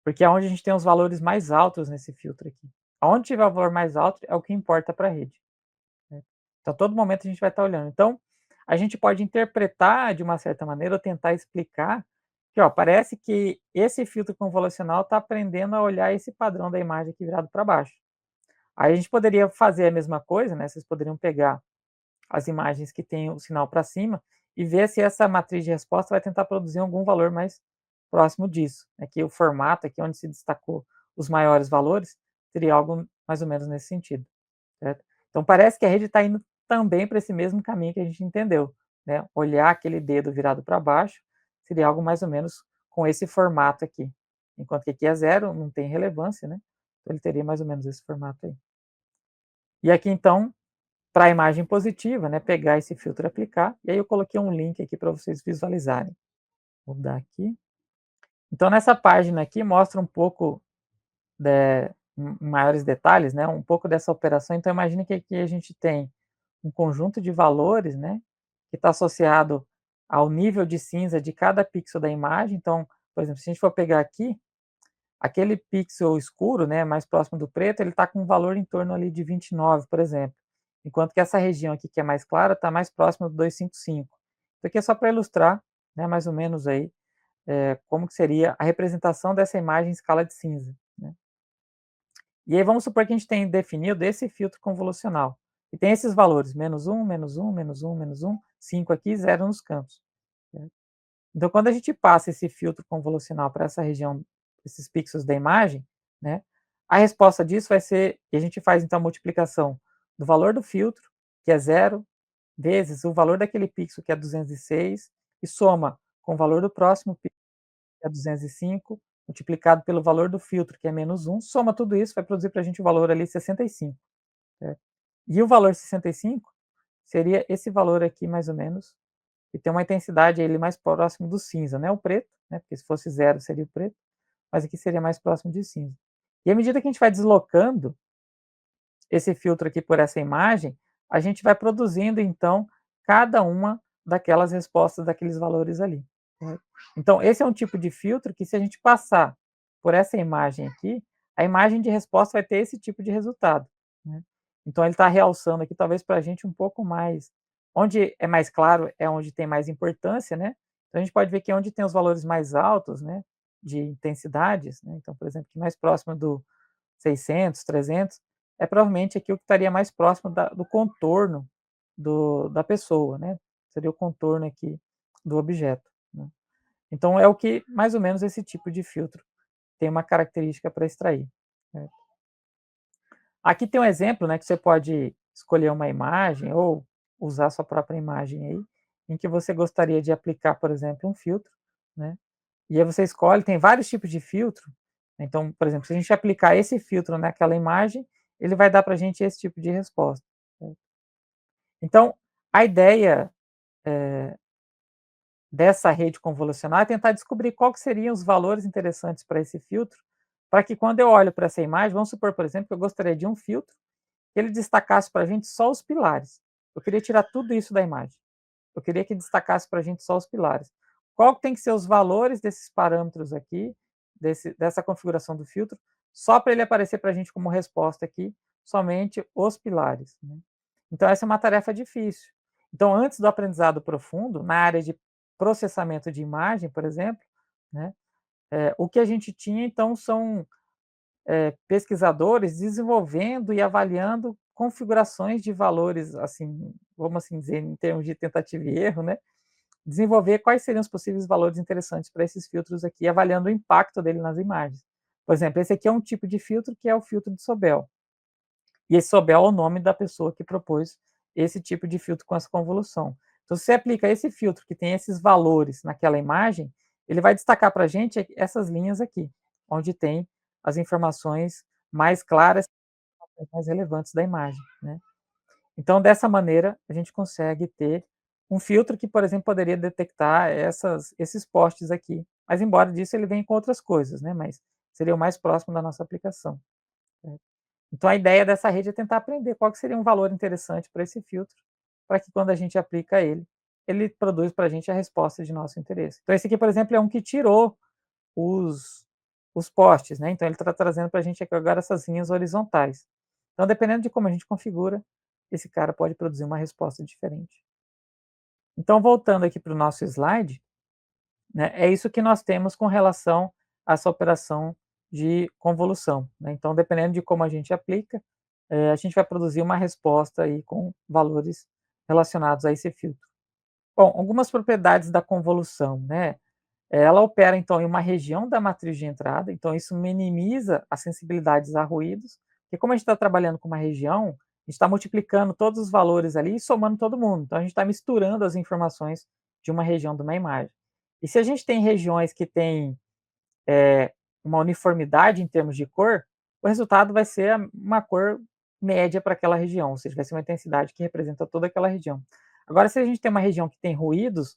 Porque é onde a gente tem os valores mais altos nesse filtro aqui. Aonde tiver o valor mais alto é o que importa para a rede, né. Então, a todo momento a gente vai estar olhando. Então, a gente pode interpretar de uma certa maneira ou tentar explicar que, ó, parece que esse filtro convolucional está aprendendo a olhar esse padrão da imagem aqui virado para baixo. Aí a gente poderia fazer a mesma coisa, né, vocês poderiam pegar as imagens que têm o sinal para cima e ver se essa matriz de resposta vai tentar produzir algum valor mais próximo disso. Aqui o formato, aqui onde se destacou os maiores valores, seria algo mais ou menos nesse sentido, certo? Então parece que a rede está indo também para esse mesmo caminho que a gente entendeu, né? Olhar aquele dedo virado para baixo seria algo mais ou menos com esse formato aqui. Enquanto que aqui é zero, não tem relevância, né? Então ele teria mais ou menos esse formato aí. E aqui então para a imagem positiva, né, pegar esse filtro e aplicar, e aí eu coloquei um link aqui para vocês visualizarem. Vou dar aqui. Então nessa página aqui mostra um pouco, em maiores detalhes, né, um pouco dessa operação, então imagine que aqui a gente tem um conjunto de valores, né, que está associado ao nível de cinza de cada pixel da imagem, então, por exemplo, se a gente for pegar aqui, aquele pixel escuro, né, mais próximo do preto, ele está com um valor em torno ali de 29, por exemplo. Enquanto que essa região aqui que é mais clara está mais próxima do 255. Isso aqui é só para ilustrar, né, mais ou menos aí, como que seria a representação dessa imagem em escala de cinza, né. E aí vamos supor que a gente tem definido esse filtro convolucional, e tem esses valores, -1, -1, -1, -1, 5 aqui e 0 nos cantos, certo. Então, quando a gente passa esse filtro convolucional para essa região, esses pixels da imagem, né, a resposta disso vai ser, e a gente faz então a multiplicação do valor do filtro, que é 0, vezes o valor daquele pixel, que é 206, e soma com o valor do próximo pixel, que é 205, multiplicado pelo valor do filtro, que é -1, soma tudo isso, vai produzir para a gente o valor ali 65, certo. E o valor 65 seria esse valor aqui mais ou menos, que tem uma intensidade ele mais próximo do cinza, não é o preto, né, porque se fosse zero seria o preto, mas aqui seria mais próximo de cinza. E à medida que a gente vai deslocando esse filtro aqui por essa imagem, a gente vai produzindo então cada uma daquelas respostas daqueles valores ali, certo. Então esse é um tipo de filtro que se a gente passar por essa imagem aqui, a imagem de resposta vai ter esse tipo de resultado, né. Então ele está realçando aqui talvez para a gente um pouco mais onde é mais claro é onde tem mais importância, né, então a gente pode ver que onde tem os valores mais altos, né, de intensidades, né, então por exemplo, que mais próximo do 600, 300, é provavelmente aquilo que estaria mais próximo do contorno da pessoa, né, seria o contorno aqui do objeto, né. Então é o que mais ou menos esse tipo de filtro tem uma característica para extrair, né. Aqui tem um exemplo, né, que você pode escolher uma imagem ou usar sua própria imagem aí, em que você gostaria de aplicar, por exemplo, um filtro, né, e aí você escolhe, tem vários tipos de filtro, então, por exemplo, se a gente aplicar esse filtro naquela imagem, ele vai dar para a gente esse tipo de resposta, né. Então, a ideia, dessa rede convolucional é tentar descobrir qual que seriam os valores interessantes para esse filtro, para que quando eu olho para essa imagem, vamos supor, por exemplo, que eu gostaria de um filtro que ele destacasse para a gente só os pilares. Eu queria tirar tudo isso da imagem. Eu queria que destacasse para a gente só os pilares. Qual que tem que ser os valores desses parâmetros aqui, dessa configuração do filtro, só para ele aparecer para a gente como resposta aqui, somente os pilares, né. Então essa é uma tarefa difícil. Então antes do aprendizado profundo, na área de processamento de imagem, por exemplo, né, o que a gente tinha então são pesquisadores desenvolvendo e avaliando configurações de valores, assim, vamos assim dizer, em termos de tentativa e erro, né, desenvolver quais seriam os possíveis valores interessantes para esses filtros aqui, avaliando o impacto dele nas imagens. Por exemplo, esse aqui é um tipo de filtro que é o filtro de Sobel. E esse Sobel é o nome da pessoa que propôs esse tipo de filtro com essa convolução. Então, se você aplica esse filtro que tem esses valores naquela imagem, ele vai destacar para a gente essas linhas aqui, onde tem as informações mais claras, mais relevantes da imagem, né. Então, dessa maneira, a gente consegue ter um filtro que, por exemplo, poderia detectar esses postes aqui. Mas, embora disso, ele venha com outras coisas, né, mas seria o mais próximo da nossa aplicação, certo. Então, a ideia dessa rede é tentar aprender qual que seria um valor interessante para esse filtro, para que quando a gente aplica ele, ele produz para a gente a resposta de nosso interesse. Então, esse aqui, por exemplo, é um que tirou os os postes, né, então ele está trazendo para a gente aqui agora essas linhas horizontais. Então, dependendo de como a gente configura, esse cara pode produzir uma resposta diferente. Então, voltando aqui para o nosso slide, né, é isso que nós temos com relação a essa operação de convolução, né. Então, dependendo de como a gente aplica, a gente vai produzir uma resposta aí com valores relacionados a esse filtro. Bom, algumas propriedades da convolução, né, ela opera então em uma região da matriz de entrada, então isso minimiza as sensibilidades a ruídos, porque como a gente está trabalhando com uma região, a gente está multiplicando todos os valores ali e somando todo mundo, então a gente está misturando as informações de uma região de uma imagem. E se a gente tem regiões que têm uma uniformidade em termos de cor, o resultado vai ser uma cor média para aquela região, ou seja, vai ser uma intensidade que representa toda aquela região. Agora, se a gente tem uma região que tem ruídos,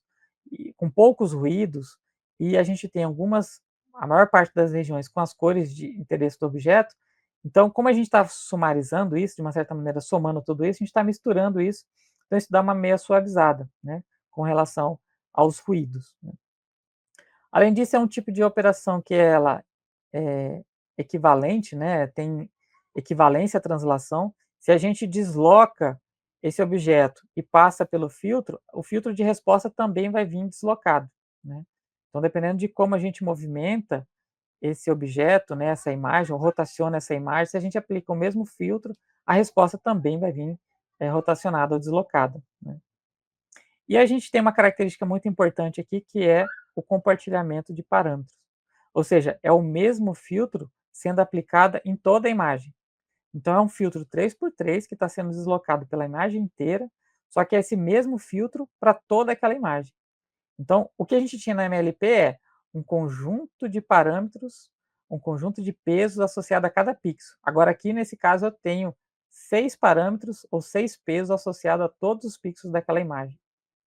com poucos ruídos, e a gente tem a maior parte das regiões com as cores de interesse do objeto, então, como a gente está sumarizando isso, de uma certa maneira, somando tudo isso, a gente está misturando isso, então isso dá uma meia suavizada, né, com relação aos ruídos, né. Além disso, é um tipo de operação que ela é equivalente, né, tem equivalência à translação. Se a gente desloca esse objeto e passa pelo filtro, o filtro de resposta também vai vir deslocado, né. Então, dependendo de como a gente movimenta esse objeto, né, essa imagem, ou rotaciona essa imagem, se a gente aplica o mesmo filtro, a resposta também vai vir, rotacionada ou deslocada, né. E a gente tem uma característica muito importante aqui, que é o compartilhamento de parâmetros. Ou seja, é o mesmo filtro sendo aplicado em toda a imagem. Então é um filtro 3x3 que está sendo deslocado pela imagem inteira, só que é esse mesmo filtro para toda aquela imagem. Então, o que a gente tinha na MLP é um conjunto de parâmetros, um conjunto de pesos associado a cada pixel. Agora aqui nesse caso eu tenho 6 parâmetros ou 6 pesos associados a todos os pixels daquela imagem,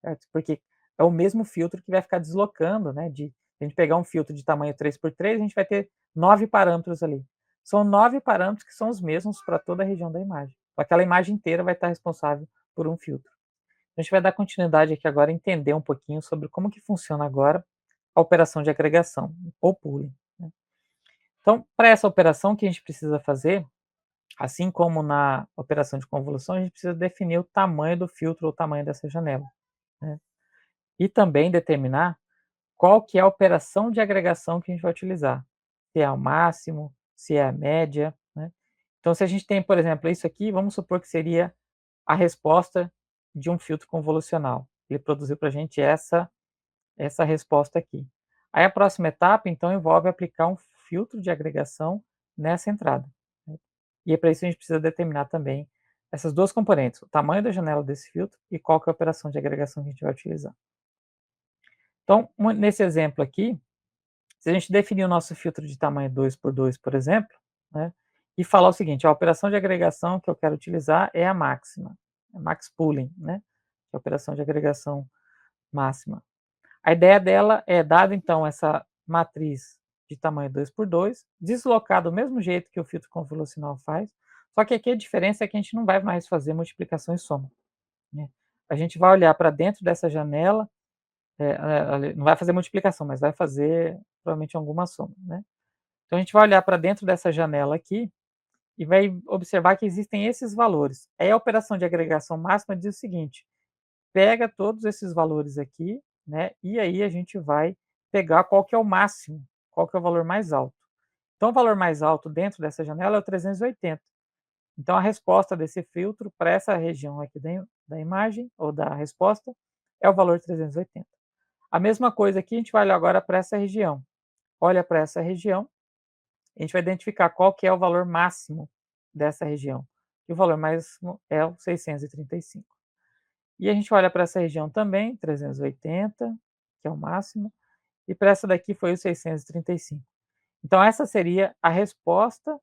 certo? Porque é o mesmo filtro que vai ficar deslocando, né, de a gente pegar um filtro de tamanho 3 por 3, a gente vai ter 9 parâmetros ali. São 9 parâmetros que são os mesmos para toda a região da imagem. Aquela imagem inteira vai estar responsável por um filtro. A gente vai dar continuidade aqui agora, entender um pouquinho sobre como que funciona agora a operação de agregação, ou pooling, né. Então, para essa operação, o que a gente precisa fazer, assim como na operação de convolução, a gente precisa definir o tamanho do filtro ou o tamanho dessa janela, né. E também determinar qual que é a operação de agregação que a gente vai utilizar, se é o máximo, se é a média, né. Então se a gente tem, por exemplo, isso aqui, vamos supor que seria a resposta de um filtro convolucional. Ele produziu para a gente essa resposta aqui. Aí a próxima etapa, então, envolve aplicar um filtro de agregação nessa entrada, né. E para isso a gente precisa determinar também essas 2 componentes, o tamanho da janela desse filtro e qual que é a operação de agregação que a gente vai utilizar. Então, nesse exemplo aqui, se a gente definir o nosso filtro de tamanho 2 por 2, por exemplo, né, e falar o seguinte: a operação de agregação que eu quero utilizar é a máxima, a max pooling, né, que é a operação de agregação máxima. A ideia dela é, dada então essa matriz de tamanho 2 por 2, deslocar do mesmo jeito que o filtro convolucional faz, só que aqui a diferença é que a gente não vai mais fazer multiplicação e soma, né. A gente vai olhar para dentro dessa janela, não vai fazer multiplicação, mas vai fazer provavelmente alguma soma, né. Então a gente vai olhar para dentro dessa janela aqui e vai observar que existem esses valores. Aí a operação de agregação máxima diz o seguinte: pega todos esses valores aqui, né, e aí a gente vai pegar qual que é o máximo, qual que é o valor mais alto. Então o valor mais alto dentro dessa janela é o 380. Então a resposta desse filtro para essa região aqui da imagem, ou da resposta, é o valor 380. A mesma coisa aqui, a gente vai olhar agora para essa região. Olha para essa região, a gente vai identificar qual que é o valor máximo dessa região. E o valor máximo é o 635. E a gente olha para essa região também, 380, que é o máximo, e para essa daqui foi o 635. Então essa seria a resposta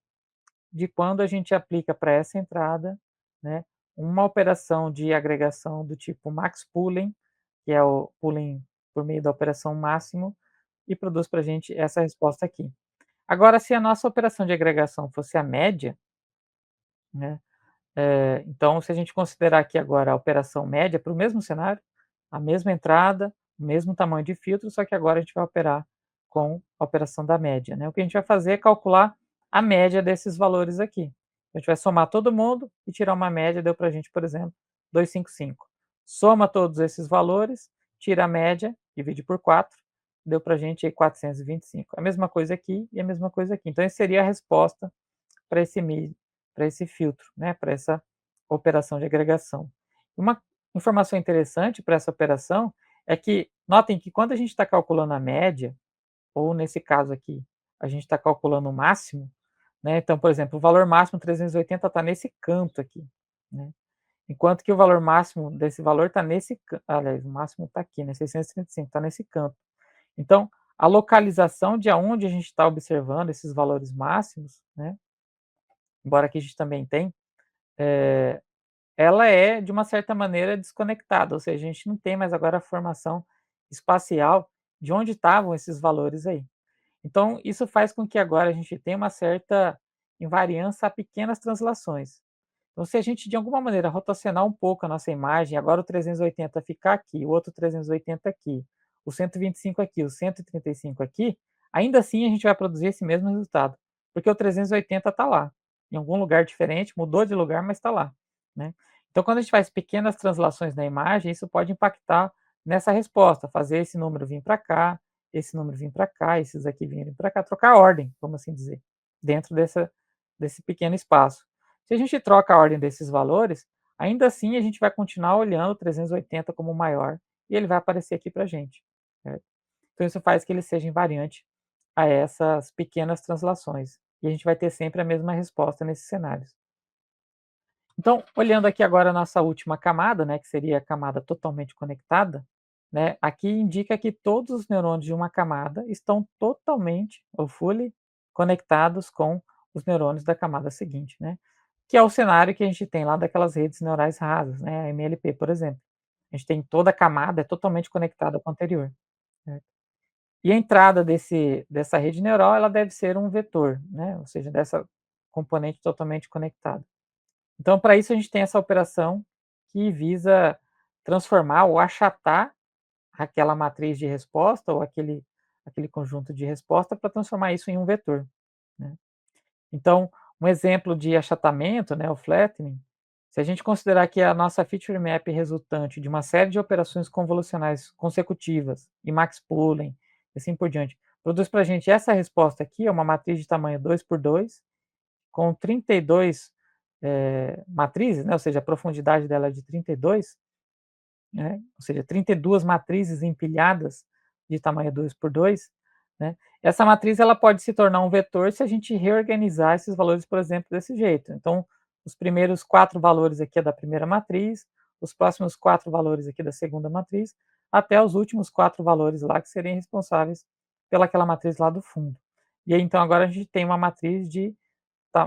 de quando a gente aplica para essa entrada, né, uma operação de agregação do tipo max pooling, que é o pooling por meio da operação máximo, e produz para a gente essa resposta aqui. Agora, se a nossa operação de agregação fosse a média, né, então se a gente considerar aqui agora a operação média para o mesmo cenário, a mesma entrada, o mesmo tamanho de filtro, só que agora a gente vai operar com a operação da média, né. O que a gente vai fazer é calcular a média desses valores aqui. A gente vai somar todo mundo e tirar uma média, deu para a gente, por exemplo, 255. Soma todos esses valores, tira a média, divide por 4, deu para a gente aí 425. A mesma coisa aqui e a mesma coisa aqui. Então essa seria a resposta para esse filtro, né, para essa operação de agregação. Uma informação interessante para essa operação é que, notem que quando a gente está calculando a média, ou nesse caso aqui, a gente está calculando o máximo, né, então, por exemplo, o valor máximo 380 está nesse canto aqui, né, enquanto que o valor máximo desse valor está nesse aliás, o máximo está aqui, né, 635, está nesse canto. Então, a localização de aonde a gente está observando esses valores máximos, né, embora aqui a gente também tem, eh, ela é de uma certa maneira desconectada, ou seja, a gente não tem mais agora a formação espacial de onde estavam esses valores aí. Então isso faz com que agora a gente tenha uma certa invariância a pequenas translações. Então se a gente de alguma maneira rotacionar um pouco a nossa imagem, agora o 380 ficar aqui, o outro 380 aqui, o 125 aqui, o 135 aqui, ainda assim a gente vai produzir esse mesmo resultado, porque o 380 está lá, em algum lugar diferente, mudou de lugar, mas está lá, né. Então quando a gente faz pequenas translações na imagem, isso pode impactar nessa resposta, fazer esse número vir para cá, esse número vir para cá, esses aqui virem para cá, trocar a ordem, vamos assim dizer, dentro desse pequeno espaço. Se a gente troca a ordem desses valores, ainda assim a gente vai continuar olhando o 380 como maior e ele vai aparecer aqui para a gente, certo? Então isso faz que ele seja invariante a essas pequenas translações, e a gente vai ter sempre a mesma resposta nesses cenários. Então, olhando aqui agora a nossa última camada, né, que seria a camada totalmente conectada, né, aqui indica que todos os neurônios de uma camada estão totalmente ou fully conectados com os neurônios da camada seguinte, né, que é o cenário que a gente tem lá daquelas redes neurais rasas, né, a MLP, por exemplo. A gente tem toda a camada é totalmente conectada com a anterior, certo. E a entrada dessa rede neural, ela deve ser um vetor, né, ou seja, dessa componente totalmente conectada. Então, para isso, a gente tem essa operação que visa transformar ou achatar aquela matriz de resposta ou aquele conjunto de resposta para transformar isso em um vetor, né. Então, um exemplo de achatamento, né, o flattening, se a gente considerar que a nossa feature map resultante de uma série de operações convolucionais consecutivas, e max pooling, e assim por diante, produz para a gente essa resposta aqui, é uma matriz de tamanho 2 por 2, com 32 matrizes, né, ou seja, a profundidade dela é de 32, né, ou seja, 32 matrizes empilhadas de tamanho 2 por 2, né. Essa matriz ela pode se tornar um vetor se a gente reorganizar esses valores, por exemplo, desse jeito. Então, os primeiros 4 valores aqui é da primeira matriz, os próximos 4 valores aqui da segunda matriz, até os últimos 4 valores lá que seriam responsáveis pelaquela matriz lá do fundo. E aí, então, agora a gente tem uma matriz de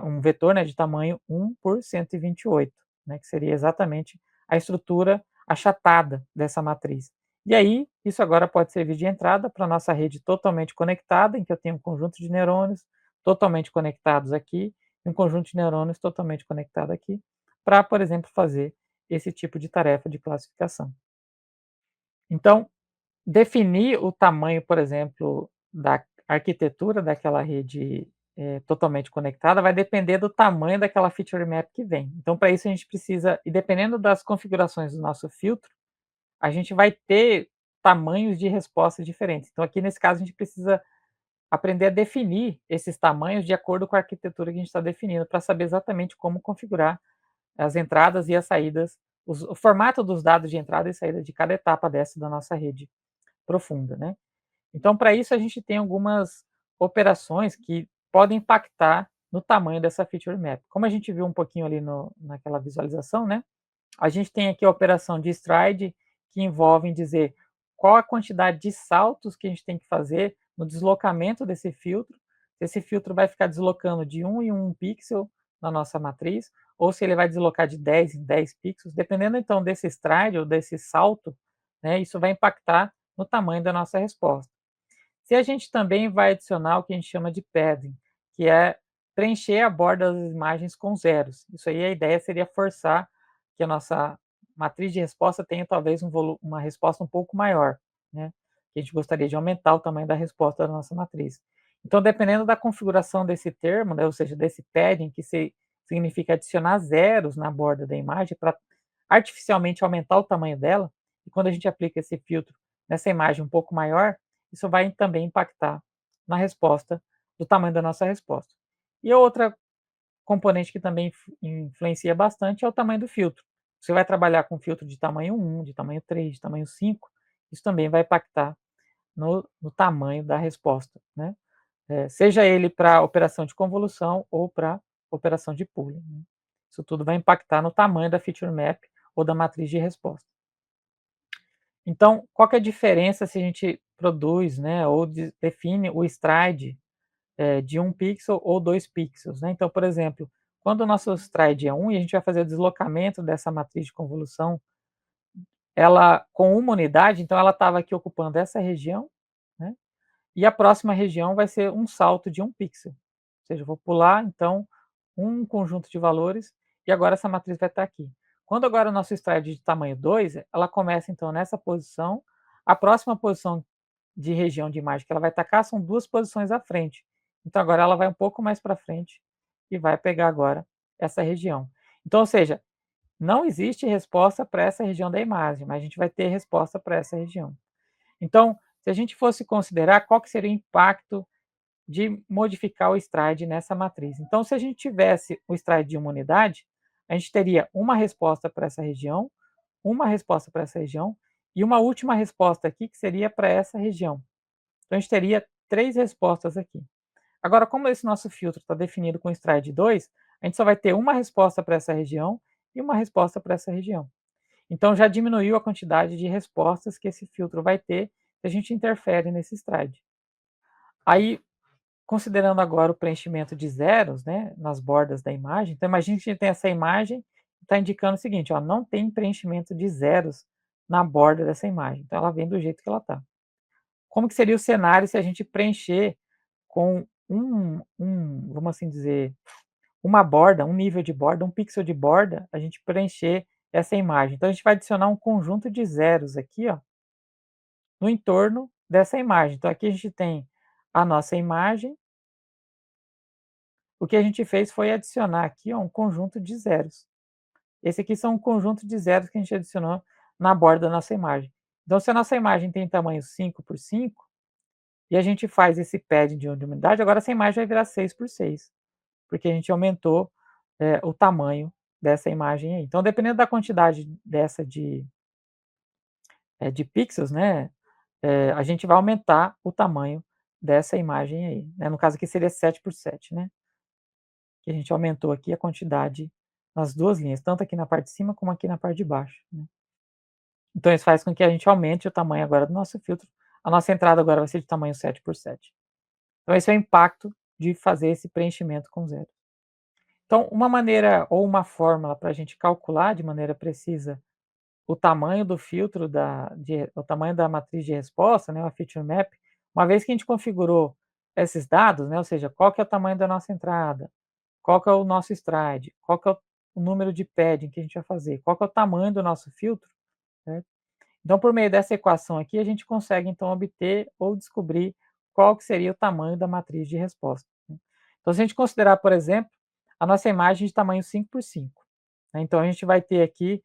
um vetor, né, de tamanho 1 por 128, né, que seria exatamente a estrutura achatada dessa matriz. E aí, isso agora pode servir de entrada para a nossa rede totalmente conectada, em que eu tenho um conjunto de neurônios totalmente conectados aqui, e um conjunto de neurônios totalmente conectado aqui, para, por exemplo, fazer esse tipo de tarefa de classificação. Então, definir o tamanho, por exemplo, da arquitetura daquela rede, totalmente conectada, vai depender do tamanho daquela feature map que vem. Então, para isso a gente precisa e dependendo das configurações do nosso filtro, a gente vai ter tamanhos de resposta diferentes. Então, aqui nesse caso, a gente precisa aprender a definir esses tamanhos de acordo com a arquitetura que a gente está definindo, para saber exatamente como configurar as entradas e as saídas, o formato dos dados de entrada e saída de cada etapa dessa da nossa rede profunda, né. Então, para isso, a gente tem algumas operações que podem impactar no tamanho dessa feature map. Como a gente viu um pouquinho ali naquela visualização, né? A gente tem aqui a operação de stride, que envolve em dizer qual a quantidade de saltos que a gente tem que fazer no deslocamento desse filtro. Se esse filtro vai ficar deslocando de 1 em 1 pixel na nossa matriz, ou se ele vai deslocar de 10 em 10 pixels, dependendo então desse stride ou desse salto, né, isso vai impactar no tamanho da nossa resposta. Se a gente também vai adicionar o que a gente chama de padding, que é preencher a borda das imagens com zeros. Isso aí a ideia seria forçar que a nossa matriz de resposta tenha talvez uma resposta um pouco maior, né? Que a gente gostaria de aumentar o tamanho da resposta da nossa matriz. Então, dependendo da configuração desse termo, né, ou seja, desse padding, significa adicionar zeros na borda da imagem para artificialmente aumentar o tamanho dela, e quando a gente aplica esse filtro nessa imagem um pouco maior, isso vai também impactar na resposta, do tamanho da nossa resposta. E a outra componente que também influencia bastante é o tamanho do filtro. Você vai trabalhar com filtro de tamanho 1, de tamanho 3, de tamanho 5, isso também vai impactar no tamanho da resposta, né. Seja ele para operação de convolução ou para operação de pooling, né. Isso tudo vai impactar no tamanho da feature map ou da matriz de resposta. Então, qual que é a diferença se a gente produz, né, ou define o stride, de 1 pixel ou 2 pixels, né. Então, por exemplo, quando o nosso stride é 1 e a gente vai fazer o deslocamento dessa matriz de convolução, ela com uma unidade, então ela estava aqui ocupando essa região, né, e a próxima região vai ser um salto de 1 pixel. Ou seja, eu vou pular, então, um conjunto de valores, e agora essa matriz vai estar aqui. Quando agora o nosso stride de tamanho 2, ela começa então nessa posição, a próxima posição de região de imagem que ela vai atacar são 2 posições à frente. Então agora ela vai um pouco mais para frente e vai pegar agora essa região. Então, ou seja, não existe resposta para essa região da imagem, mas a gente vai ter resposta para essa região. Então, se a gente fosse considerar qual que seria o impacto de modificar o stride nessa matriz. Então, se a gente tivesse o stride de uma unidade, a gente teria uma resposta para essa região, uma resposta para essa região e uma última resposta aqui que seria para essa região. Então, a gente teria 3 respostas aqui. Agora, como esse nosso filtro está definido com stride 2, a gente só vai ter uma resposta para essa região e uma resposta para essa região. Então já diminuiu a quantidade de respostas que esse filtro vai ter se a gente interfere nesse stride. Aí, considerando agora o preenchimento de zeros, né, nas bordas da imagem, então imagine que a gente tem essa imagem, está indicando o seguinte, ó, não tem preenchimento de zeros na borda dessa imagem, então ela vem do jeito que ela está. Como que seria o cenário se a gente preencher com vamos assim dizer, uma borda, um nível de borda, um pixel de borda, a gente preencher essa imagem. Então a gente vai adicionar um conjunto de zeros aqui, ó, no entorno dessa imagem. Então aqui a gente tem a nossa imagem, o que a gente fez foi adicionar aqui, ó, um conjunto de zeros. Esse aqui são um conjunto de zeros que a gente adicionou na borda da nossa imagem. Então se a nossa imagem tem tamanho 5 por 5 e a gente faz esse padding de unidade, agora essa imagem vai virar 6 por 6, porque a gente aumentou o tamanho dessa imagem aí. Então, dependendo da quantidade dessa de pixels, né, a gente vai aumentar o tamanho dessa imagem aí, né, no caso aqui seria 7 por 7, né, que a gente aumentou aqui a quantidade nas duas linhas, tanto aqui na parte de cima como aqui na parte de baixo, né. Então isso faz com que a gente aumente o tamanho agora do nosso filtro, a nossa entrada agora vai ser de tamanho 7 por 7. Então esse é o impacto de fazer esse preenchimento com zero. Então uma maneira ou uma fórmula para a gente calcular de maneira precisa o tamanho do filtro o tamanho da matriz de resposta, né, a feature map, uma vez que a gente configurou esses dados, né, ou seja, qual que é o tamanho da nossa entrada, qual que é o nosso stride, qual que é o número de padding que a gente vai fazer, qual que é o tamanho do nosso filtro, certo? Então, por meio dessa equação aqui, a gente consegue então obter ou descobrir qual que seria o tamanho da matriz de resposta, né. Então, se a gente considerar, por exemplo, a nossa imagem de tamanho 5 por 5, né, então a gente vai ter aqui,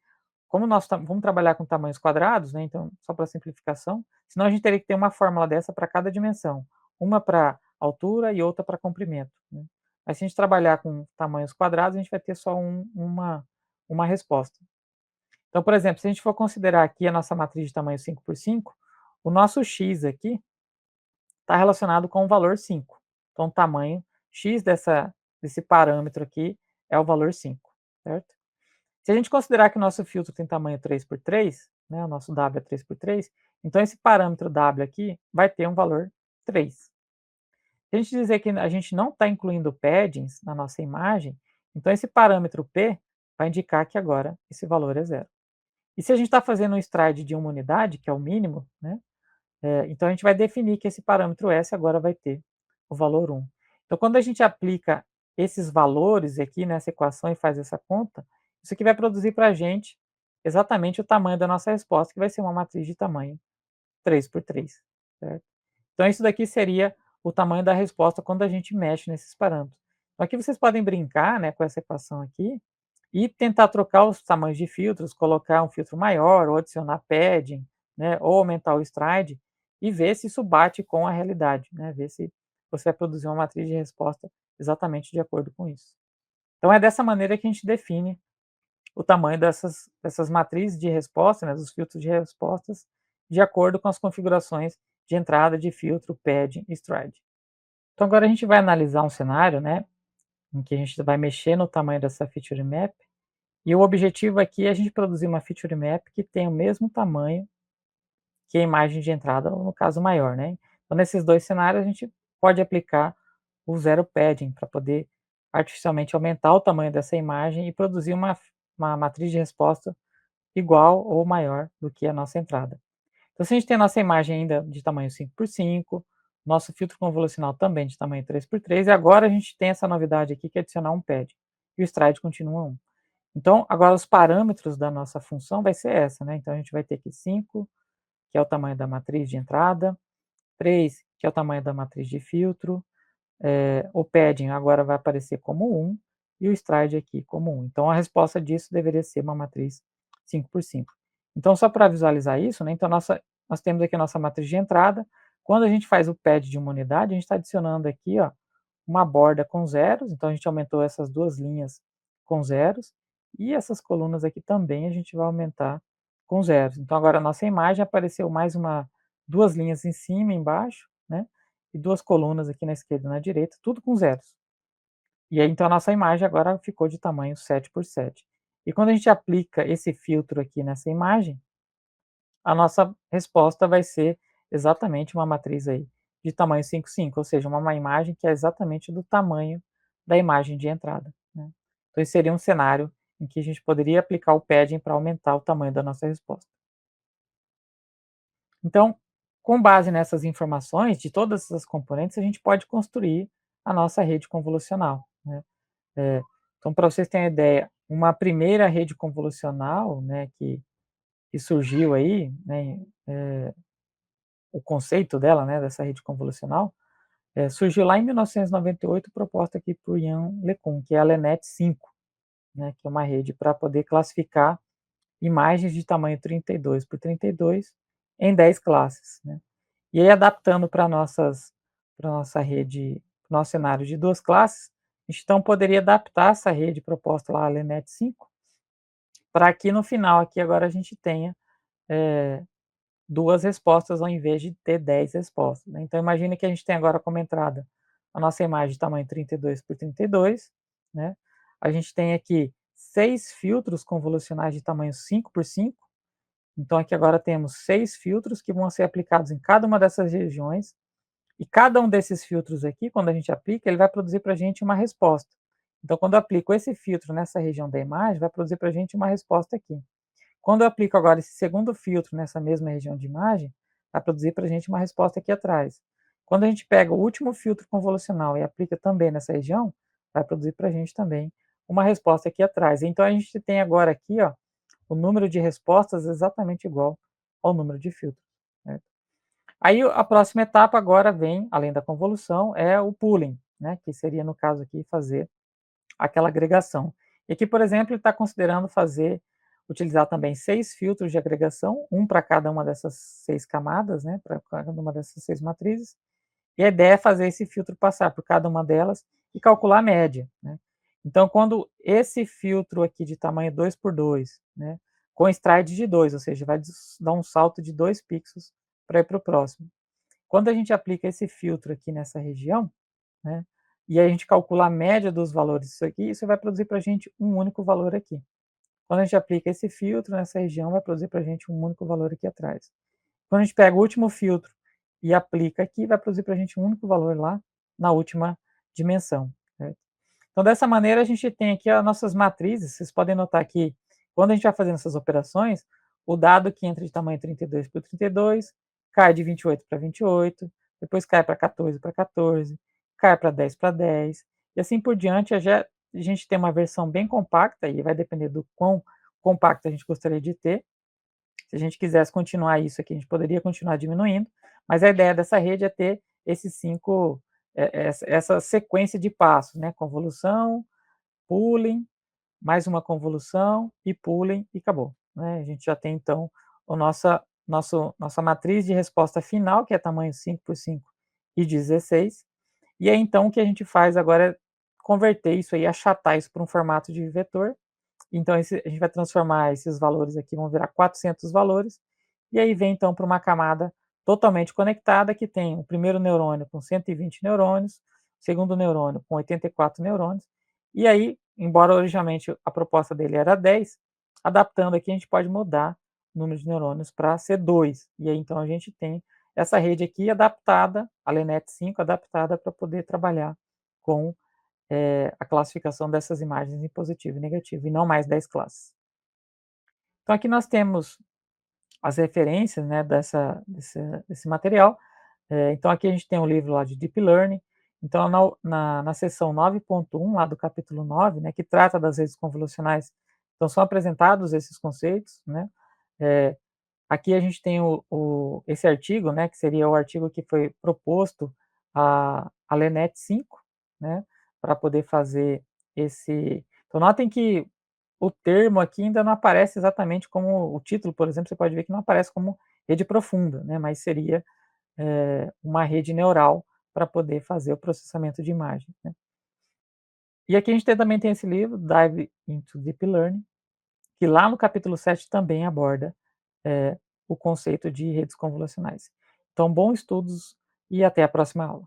como nós vamos trabalhar com tamanhos quadrados, né, então só para simplificação, senão a gente teria que ter uma fórmula dessa para cada dimensão, uma para altura e outra para comprimento, né. Mas se a gente trabalhar com tamanhos quadrados, a gente vai ter só uma resposta. Então, por exemplo, se a gente for considerar aqui a nossa matriz de tamanho 5 por 5, o nosso x aqui está relacionado com o valor 5. Então, o tamanho x desse parâmetro aqui é o valor 5, certo? Se a gente considerar que o nosso filtro tem tamanho 3 por 3, né, o nosso W é 3 por 3, então esse parâmetro W aqui vai ter um valor 3. Se a gente dizer que a gente não está incluindo paddings na nossa imagem, então esse parâmetro P vai indicar que agora esse valor é zero. E se a gente está fazendo um stride de uma unidade, que é o mínimo, né, então a gente vai definir que esse parâmetro S agora vai ter o valor 1. Então quando a gente aplica esses valores aqui nessa equação e faz essa conta, isso aqui vai produzir para a gente exatamente o tamanho da nossa resposta, que vai ser uma matriz de tamanho 3 por 3, certo? Então isso daqui seria o tamanho da resposta quando a gente mexe nesses parâmetros. Então aqui vocês podem brincar, né, com essa equação aqui, e tentar trocar os tamanhos de filtros, colocar um filtro maior, ou adicionar padding, né, ou aumentar o stride, e ver se isso bate com a realidade, né, ver se você vai produzir uma matriz de resposta exatamente de acordo com isso. Então é dessa maneira que a gente define o tamanho dessas matrizes de resposta, né, dos filtros de respostas, de acordo com as configurações de entrada de filtro, padding e stride. Então agora a gente vai analisar um cenário, né, em que a gente vai mexer no tamanho dessa feature map, e o objetivo aqui é a gente produzir uma feature map que tenha o mesmo tamanho que a imagem de entrada, ou no caso maior, né. Então nesses dois cenários a gente pode aplicar o zero padding para poder artificialmente aumentar o tamanho dessa imagem e produzir uma matriz de resposta igual ou maior do que a nossa entrada. Então se a gente tem a nossa imagem ainda de tamanho 5 por 5, nosso filtro convolucional também de tamanho 3 por 3, e agora a gente tem essa novidade aqui que é adicionar um padding, e o stride continua 1. Então, agora os parâmetros da nossa função vai ser essa, né, então a gente vai ter aqui 5, que é o tamanho da matriz de entrada, 3, que é o tamanho da matriz de filtro, o padding agora vai aparecer como 1, e o stride aqui como 1. Então a resposta disso deveria ser uma matriz 5 por 5. Então só para visualizar isso, né, então nós temos aqui a nossa matriz de entrada, quando a gente faz o pad de uma unidade, a gente está adicionando aqui, ó, uma borda com zeros, então a gente aumentou essas duas linhas com zeros, e essas colunas aqui também a gente vai aumentar com zeros. Então agora a nossa imagem apareceu mais duas linhas em cima e embaixo, né, e duas colunas aqui na esquerda e na direita, tudo com zeros. E aí então a nossa imagem agora ficou de tamanho 7 por 7. E quando a gente aplica esse filtro aqui nessa imagem, a nossa resposta vai ser exatamente uma matriz aí de tamanho 5 x 5, ou seja, uma imagem que é exatamente do tamanho da imagem de entrada, né. Então esse seria um cenário em que a gente poderia aplicar o padding para aumentar o tamanho da nossa resposta. Então, com base nessas informações de todas essas componentes, a gente pode construir a nossa rede convolucional, né. Então, para vocês terem uma ideia, uma primeira rede convolucional, né, que surgiu aí, né, o conceito dela, né, dessa rede convolucional, surgiu lá em 1998, proposta aqui por Ian LeCun, que é a LeNet-5, né, que é uma rede para poder classificar imagens de tamanho 32 por 32 em 10 classes, né. E aí adaptando para nossa rede, para nosso cenário de 2 classes, a gente então poderia adaptar essa rede proposta lá, a LeNet-5, para que no final aqui agora a gente tenha, eh, 2 respostas ao invés de ter 10 respostas, né. Então imagine que a gente tem agora como entrada a nossa imagem de tamanho 32 por 32, né. A gente tem aqui 6 filtros convolucionais de tamanho 5 por 5. Então aqui agora temos 6 filtros que vão ser aplicados em cada uma dessas regiões, e cada um desses filtros aqui, quando a gente aplica, ele vai produzir para a gente uma resposta. Então quando eu aplico esse filtro nessa região da imagem, vai produzir para a gente uma resposta aqui. Quando eu aplico agora esse segundo filtro nessa mesma região de imagem, vai produzir para a gente uma resposta aqui atrás. Quando a gente pega o último filtro convolucional e aplica também nessa região, vai produzir para a gente também uma resposta aqui atrás. Então a gente tem agora aqui, ó, o número de respostas exatamente igual ao número de filtros, né. Aí a próxima etapa agora vem, além da convolução, é o pooling, né, que seria no caso aqui fazer aquela agregação. E aqui, por exemplo, ele está considerando utilizar também 6 filtros de agregação, um para cada uma dessas 6 camadas, né, para cada uma dessas 6 matrizes, e a ideia é fazer esse filtro passar por cada uma delas e calcular a média, né. Então quando esse filtro aqui de tamanho 2 por 2, né, com stride de 2, ou seja, vai dar um salto de 2 pixels para ir para o próximo. Quando a gente aplica esse filtro aqui nessa região, né, e a gente calcula a média dos valores disso aqui, isso vai produzir para a gente um único valor aqui. Quando a gente aplica esse filtro nessa região, vai produzir para a gente um único valor aqui atrás. Quando a gente pega o último filtro e aplica aqui, vai produzir para a gente um único valor lá na última dimensão, certo? Então, dessa maneira, a gente tem aqui as nossas matrizes. Vocês podem notar que, quando a gente vai fazendo essas operações, o dado que entra de tamanho 32 por 32 cai de 28 para 28, depois cai para 14 para 14, cai para 10 para 10, e assim por diante. A gente tem uma versão bem compacta, e vai depender do quão compacta a gente gostaria de ter. Se a gente quisesse continuar isso aqui, a gente poderia continuar diminuindo, mas a ideia dessa rede é ter esses 5, essa sequência de passos, né, convolução, pooling, mais uma convolução e pooling e acabou, né. A gente já tem então o nossa matriz de resposta final, que é tamanho 5 por 5 e 16, e aí então o que a gente faz agora é converter isso aí, achatar isso para um formato de vetor. Então a gente vai transformar esses valores aqui, vão virar 400 valores, e aí vem então para uma camada totalmente conectada, que tem o primeiro neurônio com 120 neurônios, o segundo neurônio com 84 neurônios, e aí, embora originalmente a proposta dele era 10, adaptando aqui a gente pode mudar o número de neurônios para ser 2, e aí então a gente tem essa rede aqui adaptada, a LeNet-5 adaptada para poder trabalhar com a classificação dessas imagens em positivo e negativo, e não mais 10 classes. Então aqui nós temos as referências, né, desse material. Então aqui a gente tem um livro lá de Deep Learning. Então na seção 9.1, lá do capítulo 9, né, que trata das redes convolucionais, então são apresentados esses conceitos, né. Eh, Aqui a gente tem esse artigo, né, que seria o artigo que foi proposto a LeNet-5, né, para poder fazer esse. Então notem que o termo aqui ainda não aparece exatamente como o título, por exemplo, você pode ver que não aparece como rede profunda, né, mas seria, uma rede neural para poder fazer o processamento de imagem, né. E aqui a gente também tem esse livro, Dive into Deep Learning, que lá no capítulo 7 também aborda, o conceito de redes convolucionais. Então, bons estudos e até a próxima aula.